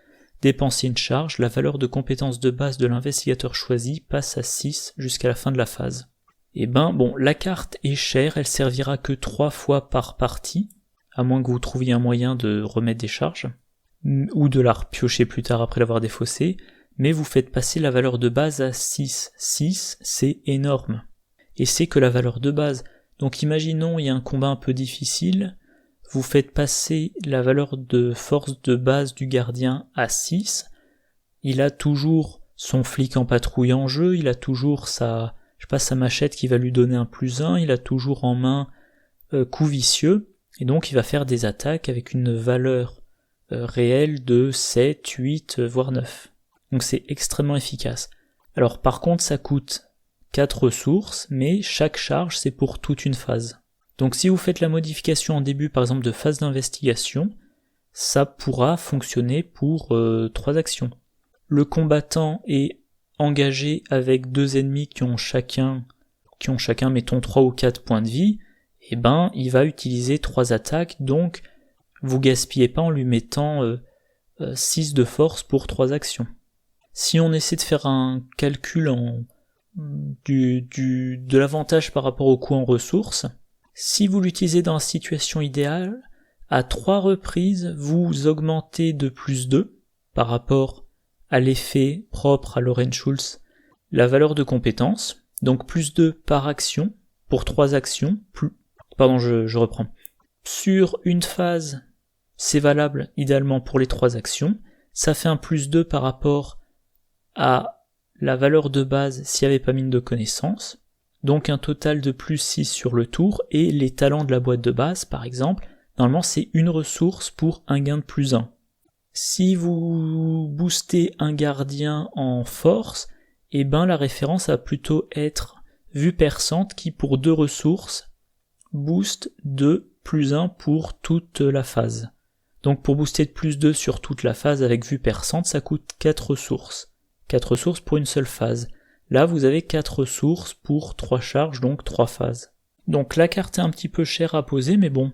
dépensez une charge, la valeur de compétence de base de l'investigateur choisi passe à 6 jusqu'à la fin de la phase. Et la carte est chère, elle servira que 3 fois par partie, à moins que vous trouviez un moyen de remettre des charges, ou de la repiocher plus tard après l'avoir défaussée, mais vous faites passer la valeur de base à 6. 6, c'est énorme. Et c'est que la valeur de base. Donc imaginons, il y a un combat un peu difficile, vous faites passer la valeur de force de base du gardien à 6, il a toujours son flic en patrouille en jeu, il a toujours sa machette qui va lui donner un +1, il a toujours en main coup vicieux, et donc il va faire des attaques avec une valeur réelle de 7, 8, voire 9. Donc c'est extrêmement efficace. Alors par contre ça coûte 4 ressources, mais chaque charge c'est pour toute une phase. Donc si vous faites la modification en début par exemple de phase d'investigation, ça pourra fonctionner pour 3 actions. Le combattant est engagé avec 2 ennemis qui ont chacun mettons 3 ou 4 points de vie, et il va utiliser 3 attaques, donc vous gaspillez pas en lui mettant 6 de force pour 3 actions. Si on essaie de faire un calcul de l'avantage par rapport au coût en ressources, si vous l'utilisez dans la situation idéale, à 3 reprises, vous augmentez de +2 par rapport à l'effet propre à Lauren Schultz, la valeur de compétence, donc +2 par action, pour 3 actions, je reprends. Sur une phase, c'est valable idéalement pour les 3 actions, ça fait un +2 par rapport à la valeur de base s'il n'y avait pas mine de connaissance, donc un total de +6 sur le tour, et les talents de la boîte de base, par exemple, normalement c'est une ressource pour un gain de +1. Si vous boostez un gardien en force, la référence va plutôt être vue perçante qui pour 2 ressources booste de +1 pour toute la phase. Donc pour booster de +2 sur toute la phase avec vue perçante, ça coûte 4 ressources. 4 ressources pour une seule phase. Là vous avez 4 ressources pour 3 charges, donc 3 phases. Donc la carte est un petit peu chère à poser, mais bon,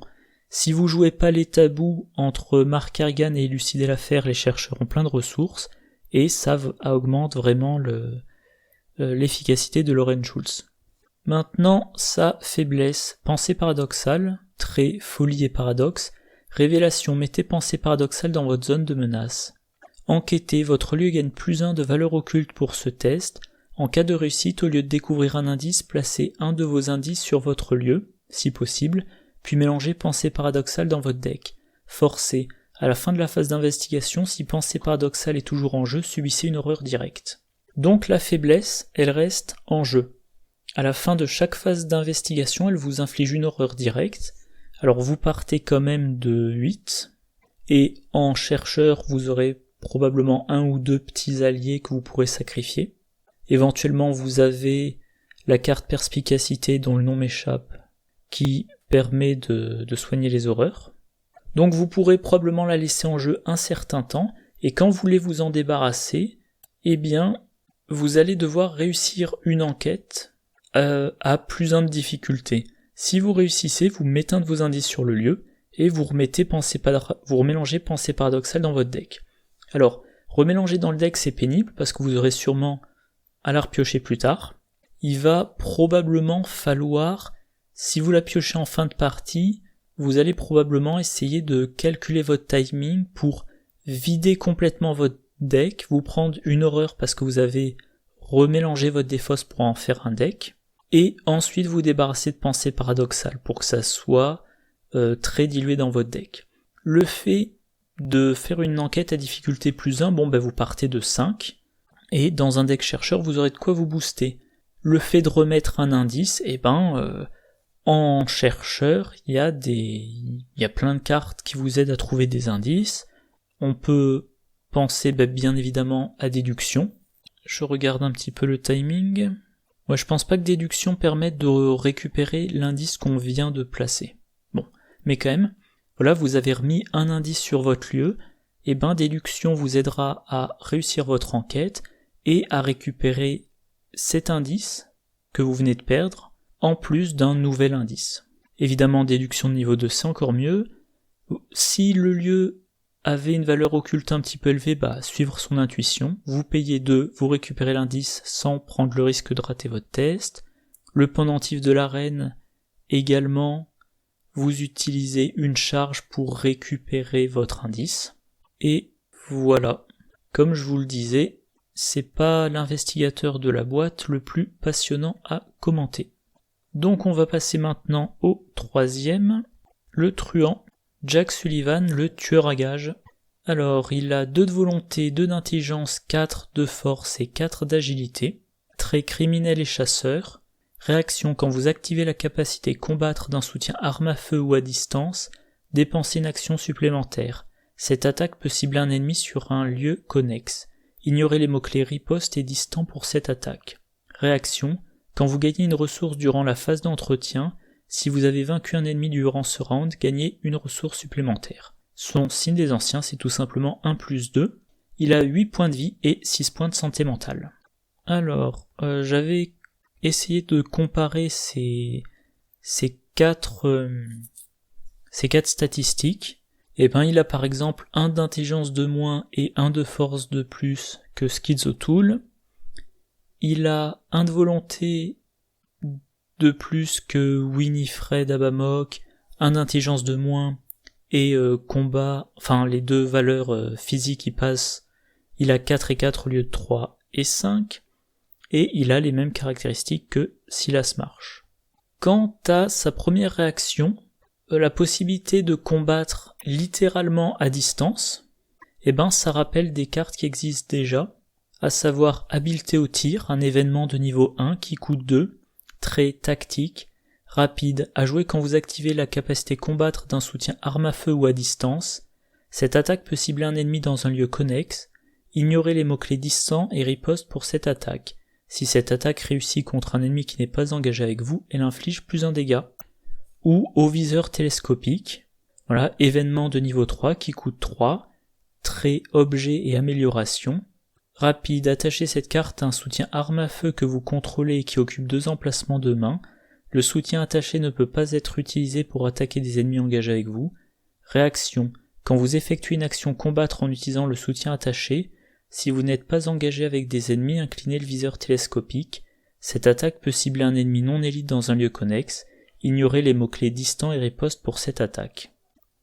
si vous jouez pas les tabous entre Mark Kerrigan et élucider l'affaire, les chercheurs ont plein de ressources, et ça augmente vraiment l'efficacité de Lauren Schultz. Maintenant, sa faiblesse, pensée paradoxale, trait folie et paradoxe, révélation, mettez pensée paradoxale dans votre zone de menace. Enquêtez, votre lieu gagne +1 de valeur occulte pour ce test. En cas de réussite, au lieu de découvrir un indice, placez un de vos indices sur votre lieu, si possible, puis mélangez pensée paradoxale dans votre deck. Forcez. À la fin de la phase d'investigation, si pensée paradoxale est toujours en jeu, subissez une horreur directe. Donc la faiblesse, elle reste en jeu. À la fin de chaque phase d'investigation, elle vous inflige une horreur directe. Alors vous partez quand même de 8, et en chercheur, vous aurez probablement 1 ou 2 petits alliés que vous pourrez sacrifier. Éventuellement, vous avez la carte perspicacité dont le nom m'échappe, qui permet de soigner les horreurs. Donc vous pourrez probablement la laisser en jeu un certain temps, et quand vous voulez vous en débarrasser, vous allez devoir réussir une enquête à +1 de difficulté. Si vous réussissez, vous mettez un de vos indices sur le lieu, et vous remélangez pensée paradoxale dans votre deck. Alors, remélanger dans le deck c'est pénible, parce que vous aurez sûrement à la repiocher plus tard. Il va probablement falloir, si vous la piochez en fin de partie, vous allez probablement essayer de calculer votre timing pour vider complètement votre deck, vous prendre une horreur parce que vous avez remélangé votre défausse pour en faire un deck, et ensuite vous débarrassez de pensées paradoxales pour que ça soit très dilué dans votre deck. Le fait de faire une enquête à difficulté plus 1, vous partez de 5, et dans un deck chercheur, vous aurez de quoi vous booster. Le fait de remettre un indice, en chercheur, il y a plein de cartes qui vous aident à trouver des indices. On peut penser bien évidemment à déduction. Je regarde un petit peu le timing. Ouais, je pense pas que déduction permette de récupérer l'indice qu'on vient de placer. Bon, mais quand même, voilà, vous avez remis un indice sur votre lieu, et déduction vous aidera à réussir votre enquête et à récupérer cet indice que vous venez de perdre, en plus d'un nouvel indice. Évidemment, déduction de niveau 2, c'est encore mieux. Si le lieu avait une valeur occulte un petit peu élevée, suivre son intuition. Vous payez 2, vous récupérez l'indice sans prendre le risque de rater votre test. Le pendentif de l'arène, également, vous utilisez une charge pour récupérer votre indice. Et voilà, comme je vous le disais, c'est pas l'investigateur de la boîte le plus passionnant à commenter. Donc on va passer maintenant au 3e, le truand, Jack Sullivan, le tueur à gages. Alors il a 2 de volonté, 2 d'intelligence, 4 de force et 4 d'agilité. Trait criminel et chasseur. Réaction, quand vous activez la capacité combattre d'un soutien arme à feu ou à distance, dépensez une action supplémentaire. Cette attaque peut cibler un ennemi sur un lieu connexe. Ignorez les mots-clés riposte et distant pour cette attaque. Réaction, quand vous gagnez une ressource durant la phase d'entretien, si vous avez vaincu un ennemi durant ce round, gagnez une ressource supplémentaire. Son signe des anciens, c'est tout simplement 1+2. Il a 8 points de vie et 6 points de santé mentale. Alors, j'avais essayé de comparer ces 4 statistiques. Il a par exemple 1 d'intelligence de moins et 1 de force de plus que Schizotool. Il a 1 de volonté de plus que Winifred Abamok, 1 d'intelligence de moins et combat, les 2 valeurs physiques qui passent, il a 4 et 4 au lieu de 3 et 5, et il a les mêmes caractéristiques que Silas Marsh. Quant à sa première réaction, la possibilité de combattre littéralement à distance, ça rappelle des cartes qui existent déjà, à savoir habileté au tir, un événement de niveau 1 qui coûte 2, trait tactique, rapide, à jouer quand vous activez la capacité combattre d'un soutien arme à feu ou à distance. Cette attaque peut cibler un ennemi dans un lieu connexe, ignorez les mots-clés distant et riposte pour cette attaque. Si cette attaque réussit contre un ennemi qui n'est pas engagé avec vous, elle inflige plus 1 dégât. Ou au viseur télescopique, voilà, événement de niveau 3 qui coûte 3, trait, objet et amélioration. Rapide, attachez cette carte à un soutien arme à feu que vous contrôlez et qui occupe 2 emplacements de main. Le soutien attaché ne peut pas être utilisé pour attaquer des ennemis engagés avec vous. Réaction, quand vous effectuez une action combattre en utilisant le soutien attaché, si vous n'êtes pas engagé avec des ennemis, inclinez le viseur télescopique. Cette attaque peut cibler un ennemi non élite dans un lieu connexe. Ignorez les mots-clés distant et riposte pour cette attaque.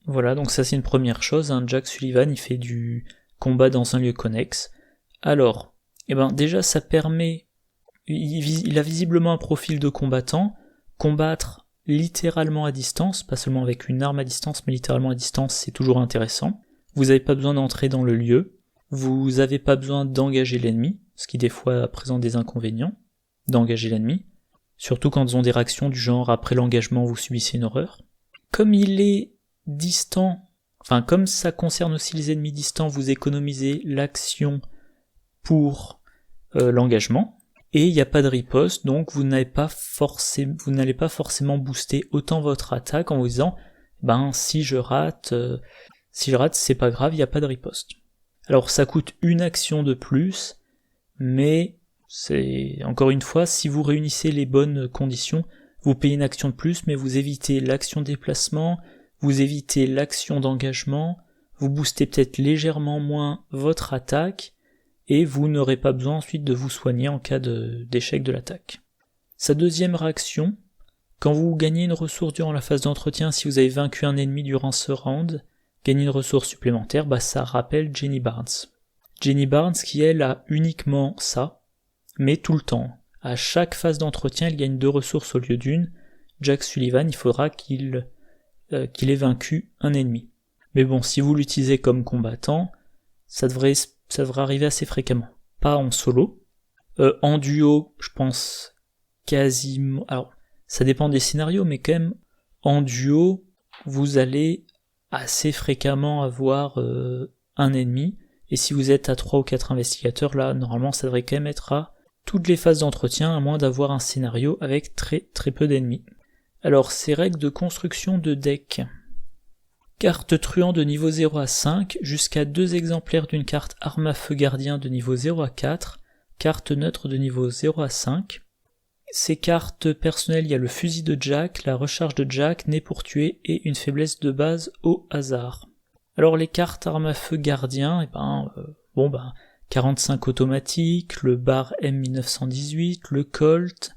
Voilà, donc ça c'est une première chose, Jack Sullivan il fait du combat dans un lieu connexe. Alors, déjà ça permet, il a visiblement un profil de combattant, combattre littéralement à distance, pas seulement avec une arme à distance, mais littéralement à distance c'est toujours intéressant. Vous n'avez pas besoin d'entrer dans le lieu, vous n'avez pas besoin d'engager l'ennemi, ce qui des fois présente des inconvénients, d'engager l'ennemi. Surtout quand ils ont des réactions du genre après l'engagement vous subissez une horreur. Comme il est distant, comme ça concerne aussi les ennemis distants, vous économisez l'action pour l'engagement, et il n'y a pas de riposte, donc vous n'allez pas forcément booster autant votre attaque en vous disant si je rate c'est pas grave, il n'y a pas de riposte. Alors ça coûte une action de plus, mais c'est, encore une fois, si vous réunissez les bonnes conditions, vous payez une action de plus, mais vous évitez l'action de déplacement, vous évitez l'action d'engagement, vous boostez peut-être légèrement moins votre attaque, et vous n'aurez pas besoin ensuite de vous soigner en cas d'échec de l'attaque. Sa deuxième réaction, quand vous gagnez une ressource durant la phase d'entretien, si vous avez vaincu un ennemi durant ce round, gagner une ressource supplémentaire, ça rappelle Jenny Barnes. Jenny Barnes qui elle a uniquement ça, mais tout le temps. À chaque phase d'entretien, il gagne 2 ressources au lieu d'une. Jack Sullivan, il faudra qu'il ait vaincu un ennemi. Mais bon, si vous l'utilisez comme combattant, ça devrait arriver assez fréquemment. Pas en solo. En duo, je pense quasiment... Alors, ça dépend des scénarios, mais quand même, en duo, vous allez assez fréquemment avoir un ennemi. Et si vous êtes à 3 ou 4 investigateurs, là, normalement, ça devrait quand même être à toutes les phases d'entretien, à moins d'avoir un scénario avec très très peu d'ennemis. Alors, ces règles de construction de deck. Carte truand de niveau 0 à 5, jusqu'à 2 exemplaires d'une carte arme à feu gardien de niveau 0 à 4, carte neutre de niveau 0 à 5. Ces cartes personnelles, il y a le fusil de Jack, la recharge de Jack, nez pour tuer et une faiblesse de base au hasard. Alors les cartes arme à feu gardien, 45 automatique, le bar M1918, le Colt,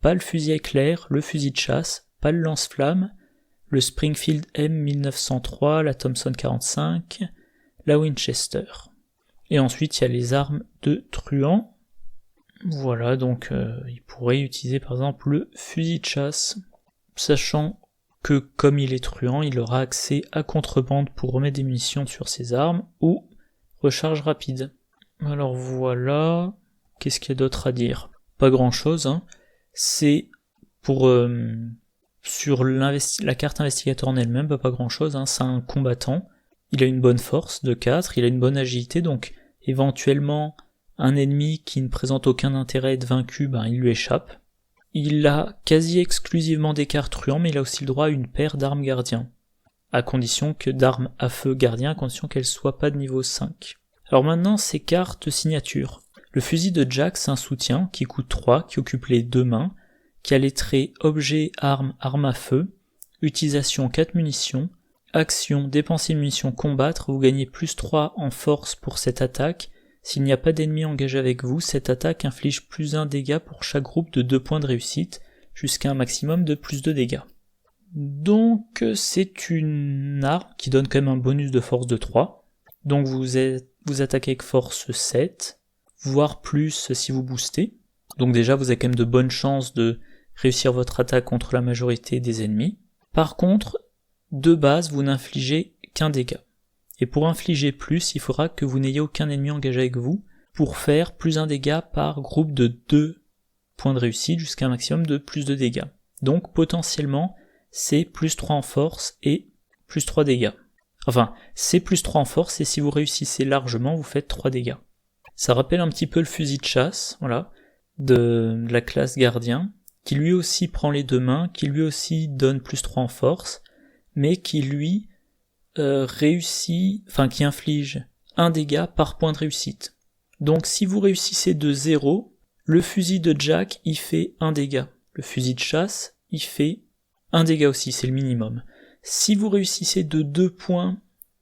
pas le fusil éclair, le fusil de chasse, pas le lance-flamme, le Springfield M1903, la Thompson 45, la Winchester. Et ensuite il y a les armes de truand. Voilà, donc il pourrait utiliser par exemple le fusil de chasse, sachant que comme il est truand, il aura accès à contrebande pour remettre des munitions sur ses armes, ou recharge rapide. Alors voilà, qu'est-ce qu'il y a d'autre à dire? Pas grand chose, hein. C'est pour... sur la carte investigateur en elle-même, pas grand chose, hein. C'est un combattant, il a une bonne force de 4, il a une bonne agilité, donc éventuellement un ennemi qui ne présente aucun intérêt à être vaincu, il lui échappe. Il a quasi exclusivement des cartes truands, mais il a aussi le droit à une paire d'armes gardiens, d'armes à feu gardien, à condition qu'elles soient pas de niveau 5. Alors maintenant, ces cartes signature. Le fusil de Jack, c'est un soutien qui coûte 3, qui occupe les 2 mains, qui a les traits objet, arme, arme à feu, utilisation 4 munitions, action, dépenser une munition, combattre, vous gagnez plus 3 en force pour cette attaque. S'il n'y a pas d'ennemi engagé avec vous, cette attaque inflige plus 1 dégât pour chaque groupe de 2 points de réussite, jusqu'à un maximum de plus 2 dégâts. Donc c'est une arme qui donne quand même un bonus de force de 3. Donc vous attaquez avec force 7, voire plus si vous boostez. Donc déjà vous avez quand même de bonnes chances de réussir votre attaque contre la majorité des ennemis. Par contre, de base, vous n'infligez qu'un dégât. Et pour infliger plus, il faudra que vous n'ayez aucun ennemi engagé avec vous pour faire plus 1 dégât par groupe de 2 points de réussite jusqu'à un maximum de plus 2 dégâts. Donc potentiellement, c'est plus 3 en force et plus 3 dégâts. Enfin, c'est plus 3 en force et si vous réussissez largement, vous faites 3 dégâts. Ça rappelle un petit peu le fusil de chasse, voilà, de la classe gardien, qui lui aussi prend les 2 mains, qui lui aussi donne plus 3 en force, mais qui lui qui inflige 1 dégât par point de réussite. Donc si vous réussissez de 0, le fusil de Jack il fait 1 dégât. Le fusil de chasse il fait 1 dégât aussi, c'est le minimum. Si vous réussissez de 2 points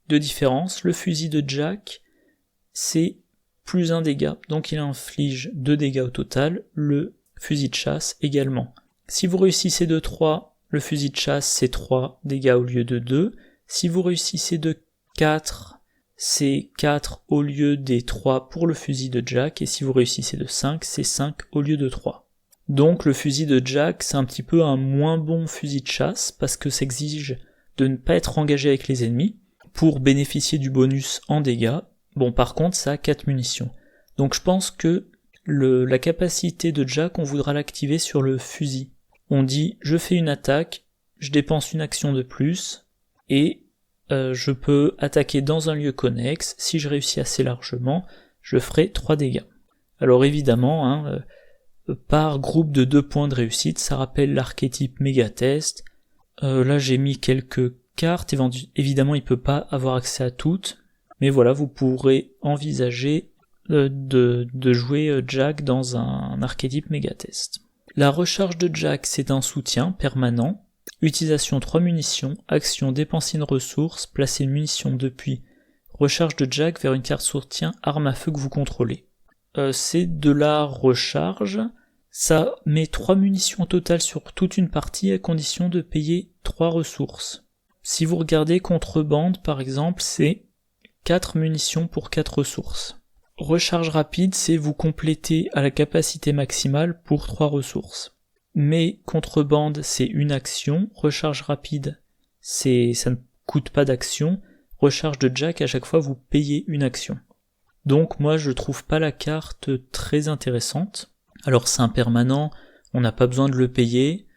de différence, le fusil de Jack c'est plus 1 dégât, donc il inflige 2 dégâts au total, le fusil de chasse également. Si vous réussissez de 3, le fusil de chasse c'est 3 dégâts au lieu de 2. Si vous réussissez de 4, c'est 4 au lieu des 3 pour le fusil de Jack, et si vous réussissez de 5, c'est 5 au lieu de 3. Donc le fusil de Jack, c'est un petit peu un moins bon fusil de chasse, parce que ça exige de ne pas être engagé avec les ennemis, pour bénéficier du bonus en dégâts. Bon, par contre, ça a 4 munitions. Donc je pense que la capacité de Jack, on voudra l'activer sur le fusil. On dit, je fais une attaque, je dépense une action de plus, et je peux attaquer dans un lieu connexe. Si je réussis assez largement, je ferai 3 dégâts. Alors évidemment, par groupe de 2 points de réussite, ça rappelle l'archétype méga-test. Là j'ai mis quelques cartes, évidemment il peut pas avoir accès à toutes, mais voilà, vous pourrez envisager de jouer Jack dans un archétype méga-test. La recharge de Jack, c'est un soutien permanent. Utilisation 3 munitions, action dépenser une ressource, placer une munition depuis recharge de Jack vers une carte soutien arme à feu que vous contrôlez. C'est de la recharge, ça met 3 munitions au total sur toute une partie à condition de payer 3 ressources. Si vous regardez contrebande par exemple, c'est 4 munitions pour 4 ressources. Recharge rapide, c'est vous compléter à la capacité maximale pour 3 ressources. Mais contrebande, c'est une action. Recharge rapide, ça ne coûte pas d'action. Recharge de Jack, à chaque fois vous payez une action. Donc moi je trouve pas la carte très intéressante. Alors c'est un permanent, on n'a pas besoin de le payer,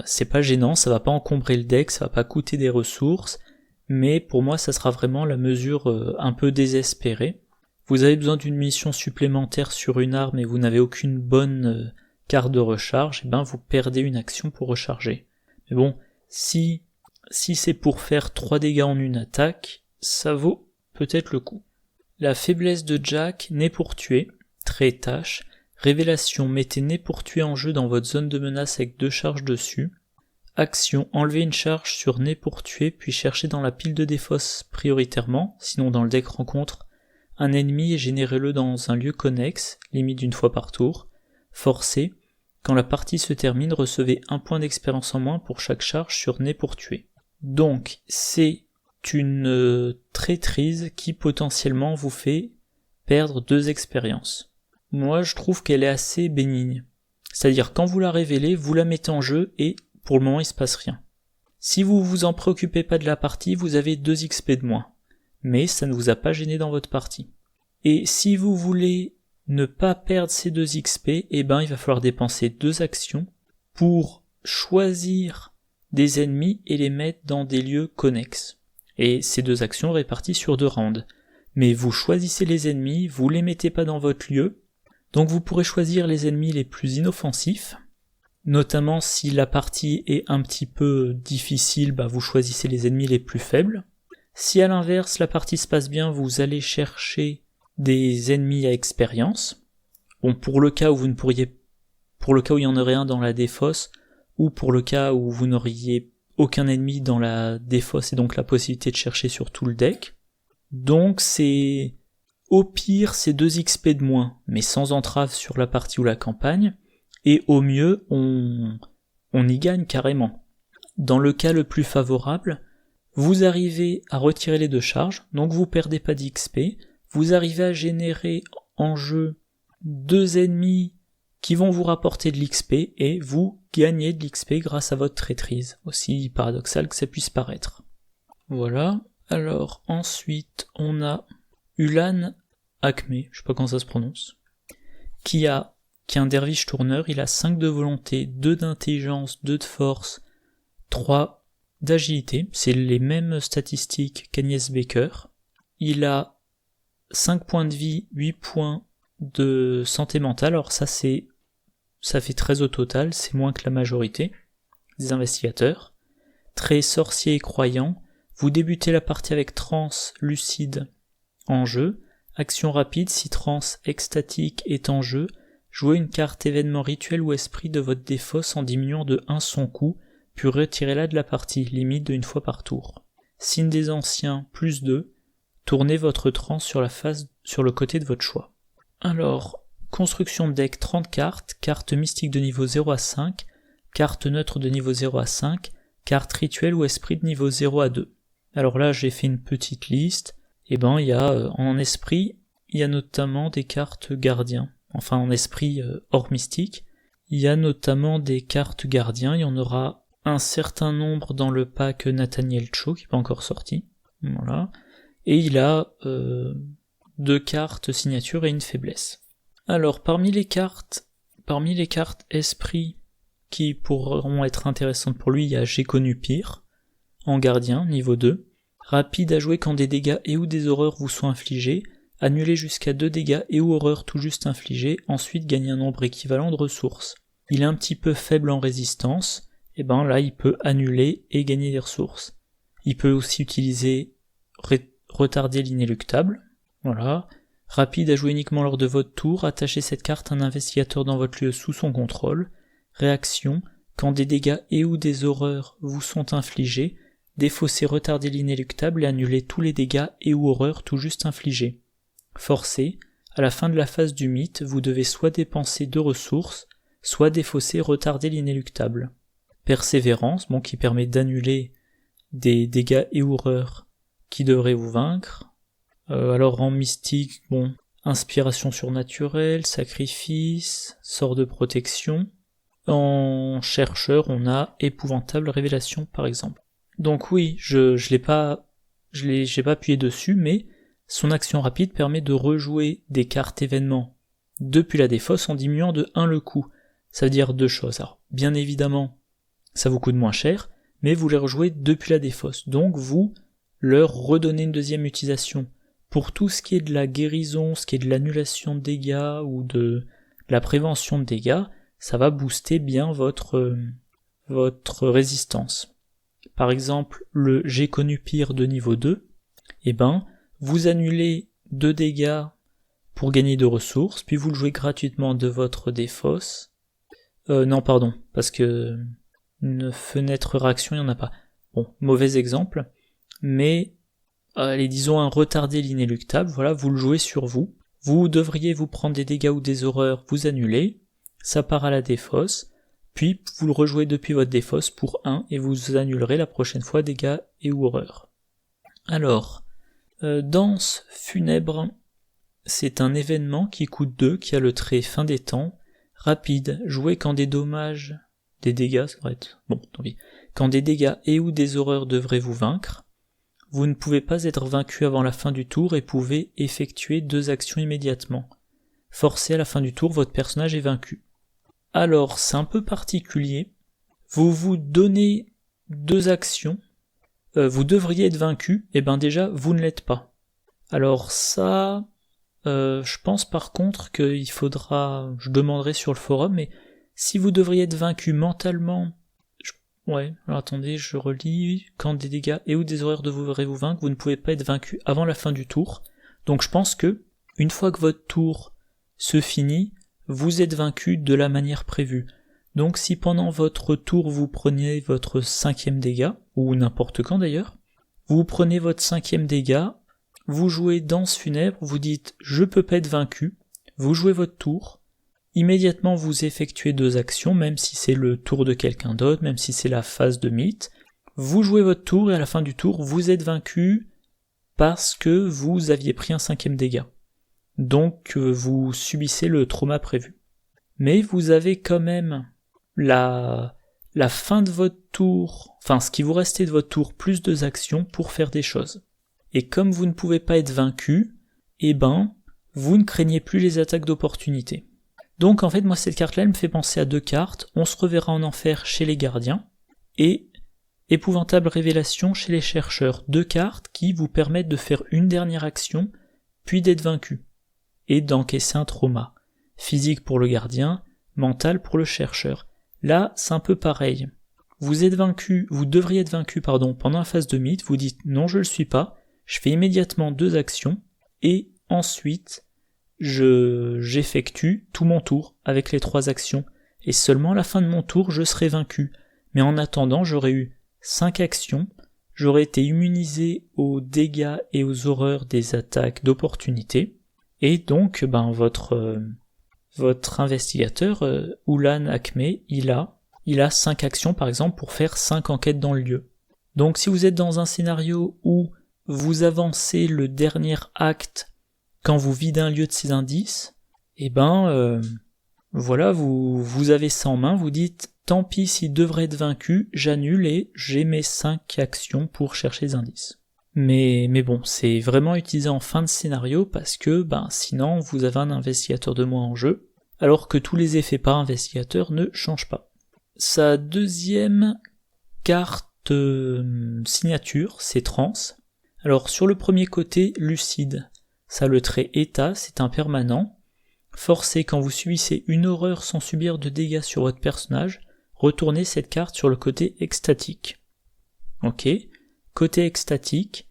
c'est pas gênant, ça va pas encombrer le deck, ça va pas coûter des ressources, mais pour moi ça sera vraiment la mesure un peu désespérée. Vous avez besoin d'une mission supplémentaire sur une arme et vous n'avez aucune bonne carte de recharge, et ben vous perdez une action pour recharger. Mais bon, si c'est pour faire 3 dégâts en une attaque, ça vaut peut-être le coup. La faiblesse de Jack, né pour tuer, trait tâche, révélation, mettez né pour tuer en jeu dans votre zone de menace avec 2 charges dessus. Action, enlevez une charge sur né pour tuer, puis cherchez dans la pile de défausse prioritairement, sinon dans le deck rencontre, un ennemi et générez-le dans un lieu connexe, limite d'une fois par tour. Forcé, quand la partie se termine, recevez 1 point d'expérience en moins pour chaque charge sur né pour tuer. Donc, c'est une traîtrise qui potentiellement vous fait perdre 2 expériences. Moi, je trouve qu'elle est assez bénigne. C'est-à-dire, quand vous la révélez, vous la mettez en jeu et pour le moment, il se passe rien. Si vous vous en préoccupez pas de la partie, vous avez 2 XP de moins. Mais ça ne vous a pas gêné dans votre partie. Et si vous voulez ne pas perdre ces 2 XP, eh ben, il va falloir dépenser 2 actions pour choisir des ennemis et les mettre dans des lieux connexes. Et ces 2 actions réparties sur 2 rounds. Mais vous choisissez les ennemis, vous les mettez pas dans votre lieu, donc vous pourrez choisir les ennemis les plus inoffensifs, notamment si la partie est un petit peu difficile, vous choisissez les ennemis les plus faibles. Si à l'inverse la partie se passe bien, vous allez chercher des ennemis à expérience. Bon, pour le cas où il y en aurait un dans la défausse, ou pour le cas où vous n'auriez aucun ennemi dans la défausse et donc la possibilité de chercher sur tout le deck. Donc c'est au pire c'est 2 XP de moins, mais sans entrave sur la partie ou la campagne, et au mieux on y gagne carrément. Dans le cas le plus favorable, vous arrivez à retirer les 2 charges, donc vous perdez pas d'XP, vous arrivez à générer en jeu 2 ennemis qui vont vous rapporter de l'XP et vous gagnez de l'XP grâce à votre traîtrise, aussi paradoxal que ça puisse paraître. Voilà, alors ensuite on a Ulan Acme, je sais pas comment ça se prononce, qui est un derviche tourneur, il a 5 de volonté, 2 d'intelligence, 2 de force, 3 d'agilité, c'est les mêmes statistiques qu'Agnès Baker. Il a 5 points de vie, 8 points de santé mentale, alors ça fait 13 au total, c'est moins que la majorité des investigateurs. Très sorcier et croyant, vous débutez la partie avec trance lucide en jeu, action rapide, si trance extatique est en jeu, jouez une carte événement rituel ou esprit de votre défausse en diminuant de 1 son coût, puis retirez-la de la partie, limite de 1 fois par tour. Signe des anciens, plus 2, tournez votre trance sur le côté de votre choix. Alors, construction de deck 30 cartes, carte mystique de niveau 0 à 5, carte neutre de niveau 0 à 5, carte rituelle ou esprit de niveau 0 à 2. Alors là, j'ai fait une petite liste, il y a en esprit, il y a notamment des cartes gardiens, enfin en esprit hors mystique, il y a notamment des cartes gardiens, il y en aura un certain nombre dans le pack Nathaniel Cho qui n'est pas encore sorti, voilà, et il a 2 cartes signature et une faiblesse. Alors parmi les cartes esprit qui pourront être intéressantes pour lui, il y a J'ai connu pire, en gardien, niveau 2, rapide à jouer quand des dégâts et ou des horreurs vous sont infligés, annulez jusqu'à 2 dégâts et ou horreurs tout juste infligés, ensuite gagnez un nombre équivalent de ressources. Il est un petit peu faible en résistance, et là il peut annuler et gagner des ressources. Il peut aussi utiliser retarder l'inéluctable, voilà. Rapide à jouer uniquement lors de votre tour, attachez cette carte à un investigateur dans votre lieu sous son contrôle. Réaction, quand des dégâts et ou des horreurs vous sont infligés, défaussez retarder l'inéluctable et annulez tous les dégâts et ou horreurs tout juste infligés. Forcé, à la fin de la phase du mythe, vous devez soit dépenser 2 ressources, soit défausser retarder l'inéluctable. Persévérance, qui permet d'annuler des dégâts et horreurs qui devraient vous vaincre. Alors en mystique, inspiration surnaturelle, sacrifice, sort de protection. En chercheur, on a épouvantable révélation par exemple. Donc oui, j'ai pas appuyé dessus, mais son action rapide permet de rejouer des cartes événements depuis la défausse en diminuant de 1 le coût. Ça veut dire 2 choses. Alors, bien évidemment, ça vous coûte moins cher, mais vous les rejouez depuis la défausse. Donc vous leur redonnez une deuxième utilisation. Pour tout ce qui est de la guérison, ce qui est de l'annulation de dégâts ou de la prévention de dégâts, ça va booster bien votre résistance. Par exemple, le J'ai connu pire de niveau 2, vous annulez 2 dégâts pour gagner de ressources, puis vous le jouez gratuitement de votre défausse. Parce que une fenêtre réaction, il n'y en a pas. Bon, mauvais exemple, mais disons un retardé l'inéluctable, voilà, vous le jouez sur vous. Vous devriez vous prendre des dégâts ou des horreurs, vous annulez, ça part à la défausse, puis vous le rejouez depuis votre défausse pour 1 et vous annulerez la prochaine fois dégâts et ou horreurs. Alors, danse funèbre, c'est un événement qui coûte 2, qui a le trait fin des temps, rapide, joué quand des dégâts, ça devrait être, bon, tant pis, quand des dégâts et ou des horreurs devraient vous vaincre, vous ne pouvez pas être vaincu avant la fin du tour et pouvez effectuer 2 actions immédiatement. Forcé à la fin du tour, votre personnage est vaincu. Alors, c'est un peu particulier, vous vous donnez 2 actions, vous devriez être vaincu, et déjà, vous ne l'êtes pas. Alors ça, je pense par contre qu'il faudra, je demanderai sur le forum, mais si vous devriez être vaincu mentalement, alors attendez, je relis, quand des dégâts et ou des horreurs devraient vous vaincre, vous ne pouvez pas être vaincu avant la fin du tour. Donc je pense que, une fois que votre tour se finit, vous êtes vaincu de la manière prévue. Donc si pendant votre tour vous preniez votre 5e dégât, ou n'importe quand d'ailleurs, vous prenez votre 5e dégât, vous jouez danse funèbre, vous dites je peux pas être vaincu, vous jouez votre tour, immédiatement vous effectuez 2 actions, même si c'est le tour de quelqu'un d'autre, même si c'est la phase de mythe, vous jouez votre tour et à la fin du tour vous êtes vaincu parce que vous aviez pris un 5e dégât. Donc vous subissez le trauma prévu. Mais vous avez quand même la fin de votre tour, enfin ce qui vous restait de votre tour plus 2 actions pour faire des choses. Et comme vous ne pouvez pas être vaincu, vous ne craignez plus les attaques d'opportunité. Donc en fait moi cette carte là elle me fait penser à 2 cartes, on se reverra en enfer chez les gardiens, et épouvantable révélation chez les chercheurs, 2 cartes qui vous permettent de faire une dernière action, puis d'être vaincu, et d'encaisser un trauma, physique pour le gardien, mental pour le chercheur. Là c'est un peu pareil, vous devriez être vaincu pendant la phase de mythe, vous dites non je le suis pas, je fais immédiatement 2 actions, et ensuite j'effectue tout mon tour avec les 3 actions, et seulement à la fin de mon tour je serai vaincu. Mais en attendant, j'aurais eu 5 actions, j'aurais été immunisé aux dégâts et aux horreurs des attaques d'opportunité, et donc votre investigateur, Ulan Akme, il a 5 actions par exemple pour faire 5 enquêtes dans le lieu. Donc si vous êtes dans un scénario où vous avancez le dernier acte quand vous videz un lieu de ses indices, vous avez ça en main, vous dites tant pis s'il devrait être vaincu, j'annule et j'ai mes 5 actions pour chercher les indices. Mais bon, c'est vraiment utilisé en fin de scénario parce que sinon vous avez un investigateur de moins en jeu, alors que tous les effets par investigateur ne changent pas. Sa deuxième carte signature, c'est Trans. Alors sur le premier côté, lucide. Ça a le trait état, c'est un permanent. Forcé quand vous subissez une horreur sans subir de dégâts sur votre personnage, retournez cette carte sur le côté extatique. Ok. Côté extatique,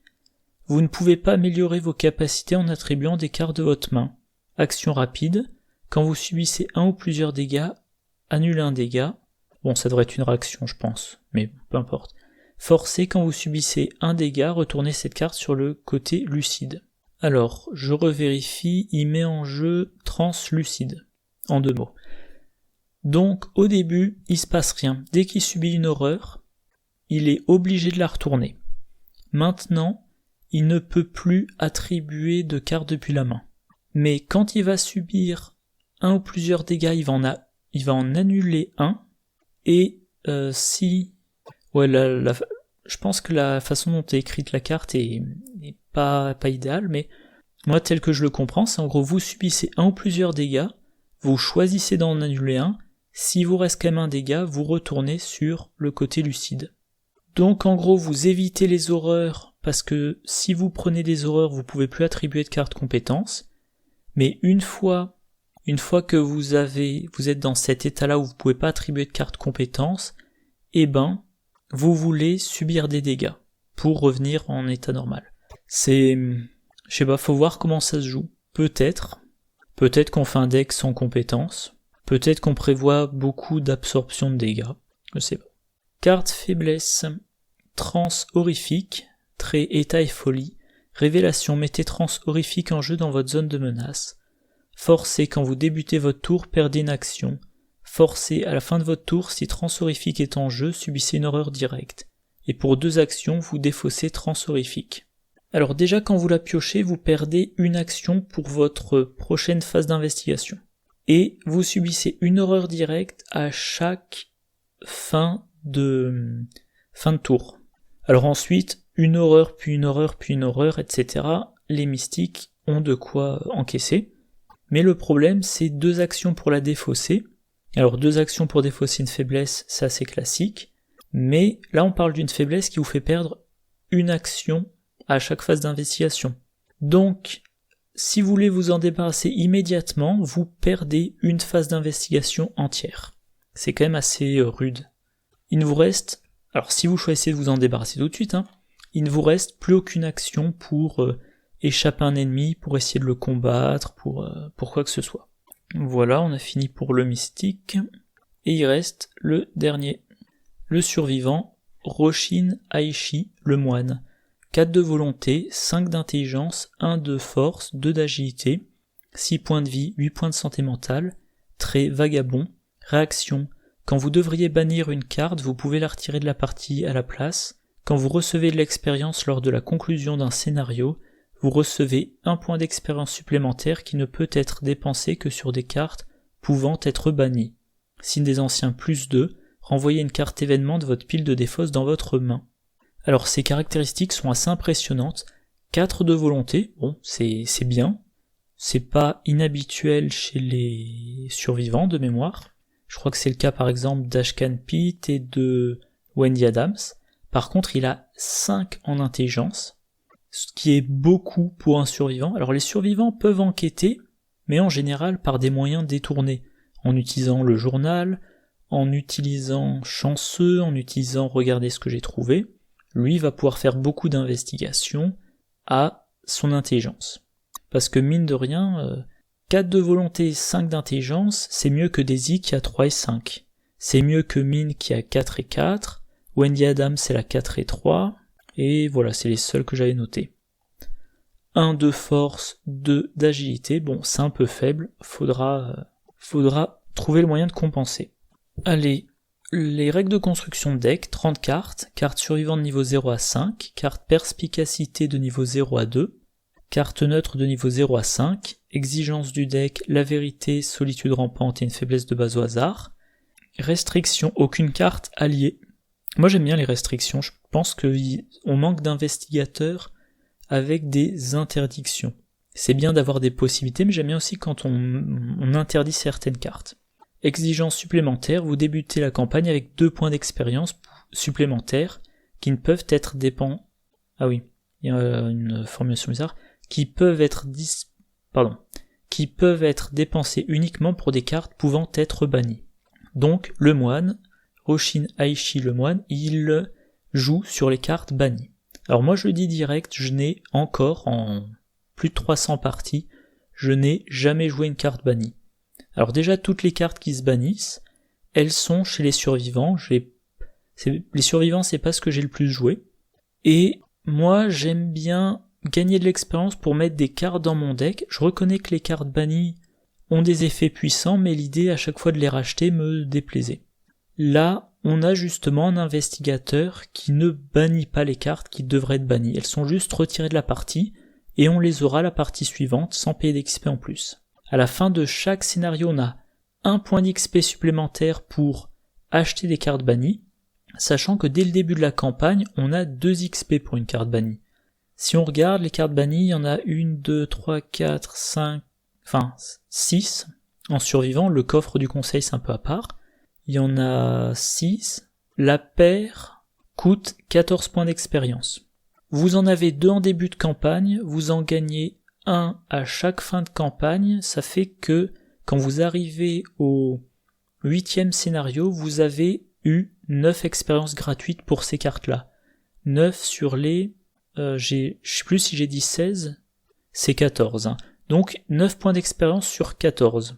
vous ne pouvez pas améliorer vos capacités en attribuant des cartes de votre main. Action rapide, quand vous subissez un ou plusieurs dégâts, annulez un dégât. Bon, ça devrait être une réaction, je pense, mais peu importe. Forcé quand vous subissez un dégât, retournez cette carte sur le côté lucide. Alors, je revérifie, il met en jeu translucide, en 2 mots. Donc, au début, il se passe rien. Dès qu'il subit une horreur, il est obligé de la retourner. Maintenant, il ne peut plus attribuer de cartes depuis la main. mais quand il va subir un ou plusieurs dégâts, il va en annuler un, et je pense que la façon dont est écrite la carte est pas idéale, mais moi tel que je le comprends, c'est en gros vous subissez un ou plusieurs dégâts, vous choisissez d'en annuler un, si vous reste quand même un dégât, vous retournez sur le côté lucide. Donc en gros vous évitez les horreurs, parce que si vous prenez des horreurs, vous pouvez plus attribuer de carte compétence, mais une fois que vous êtes dans cet état-là où vous pouvez pas attribuer de carte compétence, vous voulez subir des dégâts pour revenir en état normal. Faut voir comment ça se joue. Peut-être qu'on fait un deck sans compétence, peut-être qu'on prévoit beaucoup d'absorption de dégâts, je sais pas. Carte faiblesse, transe horrifique, trait état et folie, révélation, mettez transe horrifique en jeu dans votre zone de menace. Forcez, quand vous débutez votre tour, perdez une action. Forcez, à la fin de votre tour, si transe horrifique est en jeu, subissez une horreur directe. Et pour 2 actions, vous défaussez transe horrifique. Alors déjà, quand vous la piochez, vous perdez une action pour votre prochaine phase d'investigation. Et vous subissez une horreur directe à chaque fin de tour. Alors ensuite, une horreur, puis une horreur, puis une horreur, etc. Les mystiques ont de quoi encaisser. Mais le problème, c'est 2 actions pour la défausser. Alors 2 actions pour défausser une faiblesse, c'est assez classique. Mais là, on parle d'une faiblesse qui vous fait perdre une action à chaque phase d'investigation. Donc, si vous voulez vous en débarrasser immédiatement, vous perdez une phase d'investigation entière. C'est quand même assez rude. Il ne vous reste, alors si vous choisissez de vous en débarrasser tout de suite, il ne vous reste plus aucune action pour échapper à un ennemi, pour essayer de le combattre, pour quoi que ce soit. Voilà, on a fini pour le mystique. Et il reste le dernier. Le survivant, Roshin Aishi, le moine. 4 de volonté, 5 d'intelligence, 1 de force, 2 d'agilité, 6 points de vie, 8 points de santé mentale, trait vagabond, réaction. Quand vous devriez bannir une carte, vous pouvez la retirer de la partie à la place. Quand vous recevez de l'expérience lors de la conclusion d'un scénario, vous recevez 1 point d'expérience supplémentaire qui ne peut être dépensé que sur des cartes pouvant être bannies. Signe des anciens +2, renvoyez une carte événement de votre pile de défausse dans votre main. Alors ces caractéristiques sont assez impressionnantes. 4 de volonté, bon, c'est bien. C'est pas inhabituel chez les survivants de mémoire. Je crois que c'est le cas par exemple d'Ashkan Pete et de Wendy Adams. Par contre, il a 5 en intelligence, ce qui est beaucoup pour un survivant. Alors les survivants peuvent enquêter, mais en général par des moyens détournés, en utilisant le journal, en utilisant chanceux, en utilisant regarder ce que j'ai trouvé. Lui va pouvoir faire beaucoup d'investigations à son intelligence. Parce que mine de rien, 4 de volonté, 5 d'intelligence, c'est mieux que Daisy qui a 3 et 5. C'est mieux que Min qui a 4 et 4. Wendy Adams c'est la 4 et 3. Et voilà, c'est les seuls que j'avais notés. 1 de force, 2 d'agilité. Bon, c'est un peu faible. Faudra trouver le moyen de compenser. Allez, les règles de construction de deck, 30 cartes, carte survivante de niveau 0 à 5, carte perspicacité de niveau 0 à 2, carte neutre de niveau 0 à 5, exigence du deck, la vérité, solitude rampante et une faiblesse de base au hasard, restriction, aucune carte alliée. Moi j'aime bien les restrictions, je pense qu'on manque d'investigateurs avec des interdictions. C'est bien d'avoir des possibilités, mais j'aime bien aussi quand on interdit certaines cartes. Exigence supplémentaire, vous débutez la campagne avec 2 points d'expérience supplémentaires qui ne peuvent être Ah oui, il y a une formulation bizarre. Qui peuvent être dépensés uniquement pour des cartes pouvant être bannies. Donc le moine, Roshin Aishi le moine, il joue sur les cartes bannies. Alors moi je le dis direct, je n'ai encore, en plus de 300 parties, je n'ai jamais joué une carte bannie. Alors déjà, toutes les cartes qui se bannissent, elles sont chez les survivants. Les survivants, c'est pas ce que j'ai le plus joué. Et moi, j'aime bien gagner de l'expérience pour mettre des cartes dans mon deck. Je reconnais que les cartes bannies ont des effets puissants, mais l'idée à chaque fois de les racheter me déplaisait. Là, on a justement un investigateur qui ne bannit pas les cartes qui devraient être bannies. Elles sont juste retirées de la partie, et on les aura la partie suivante sans payer d'XP en plus. À la fin de chaque scénario, on a 1 point d'XP supplémentaire pour acheter des cartes bannies, sachant que dès le début de la campagne, on a 2 XP pour une carte bannie. Si on regarde les cartes bannies, il y en a 1, 2, 3, 4, 5, enfin 6. En survivant, le coffre du conseil c'est un peu à part. Il y en a 6. La paire coûte 14 points d'expérience. Vous en avez 2 en début de campagne, vous en gagnez 1 à chaque fin de campagne, ça fait que quand vous arrivez au 8e scénario, vous avez eu 9 expériences gratuites pour ces cartes-là. 9 sur les... je sais plus si j'ai dit 16, c'est 14. Hein. Donc 9 points d'expérience sur 14.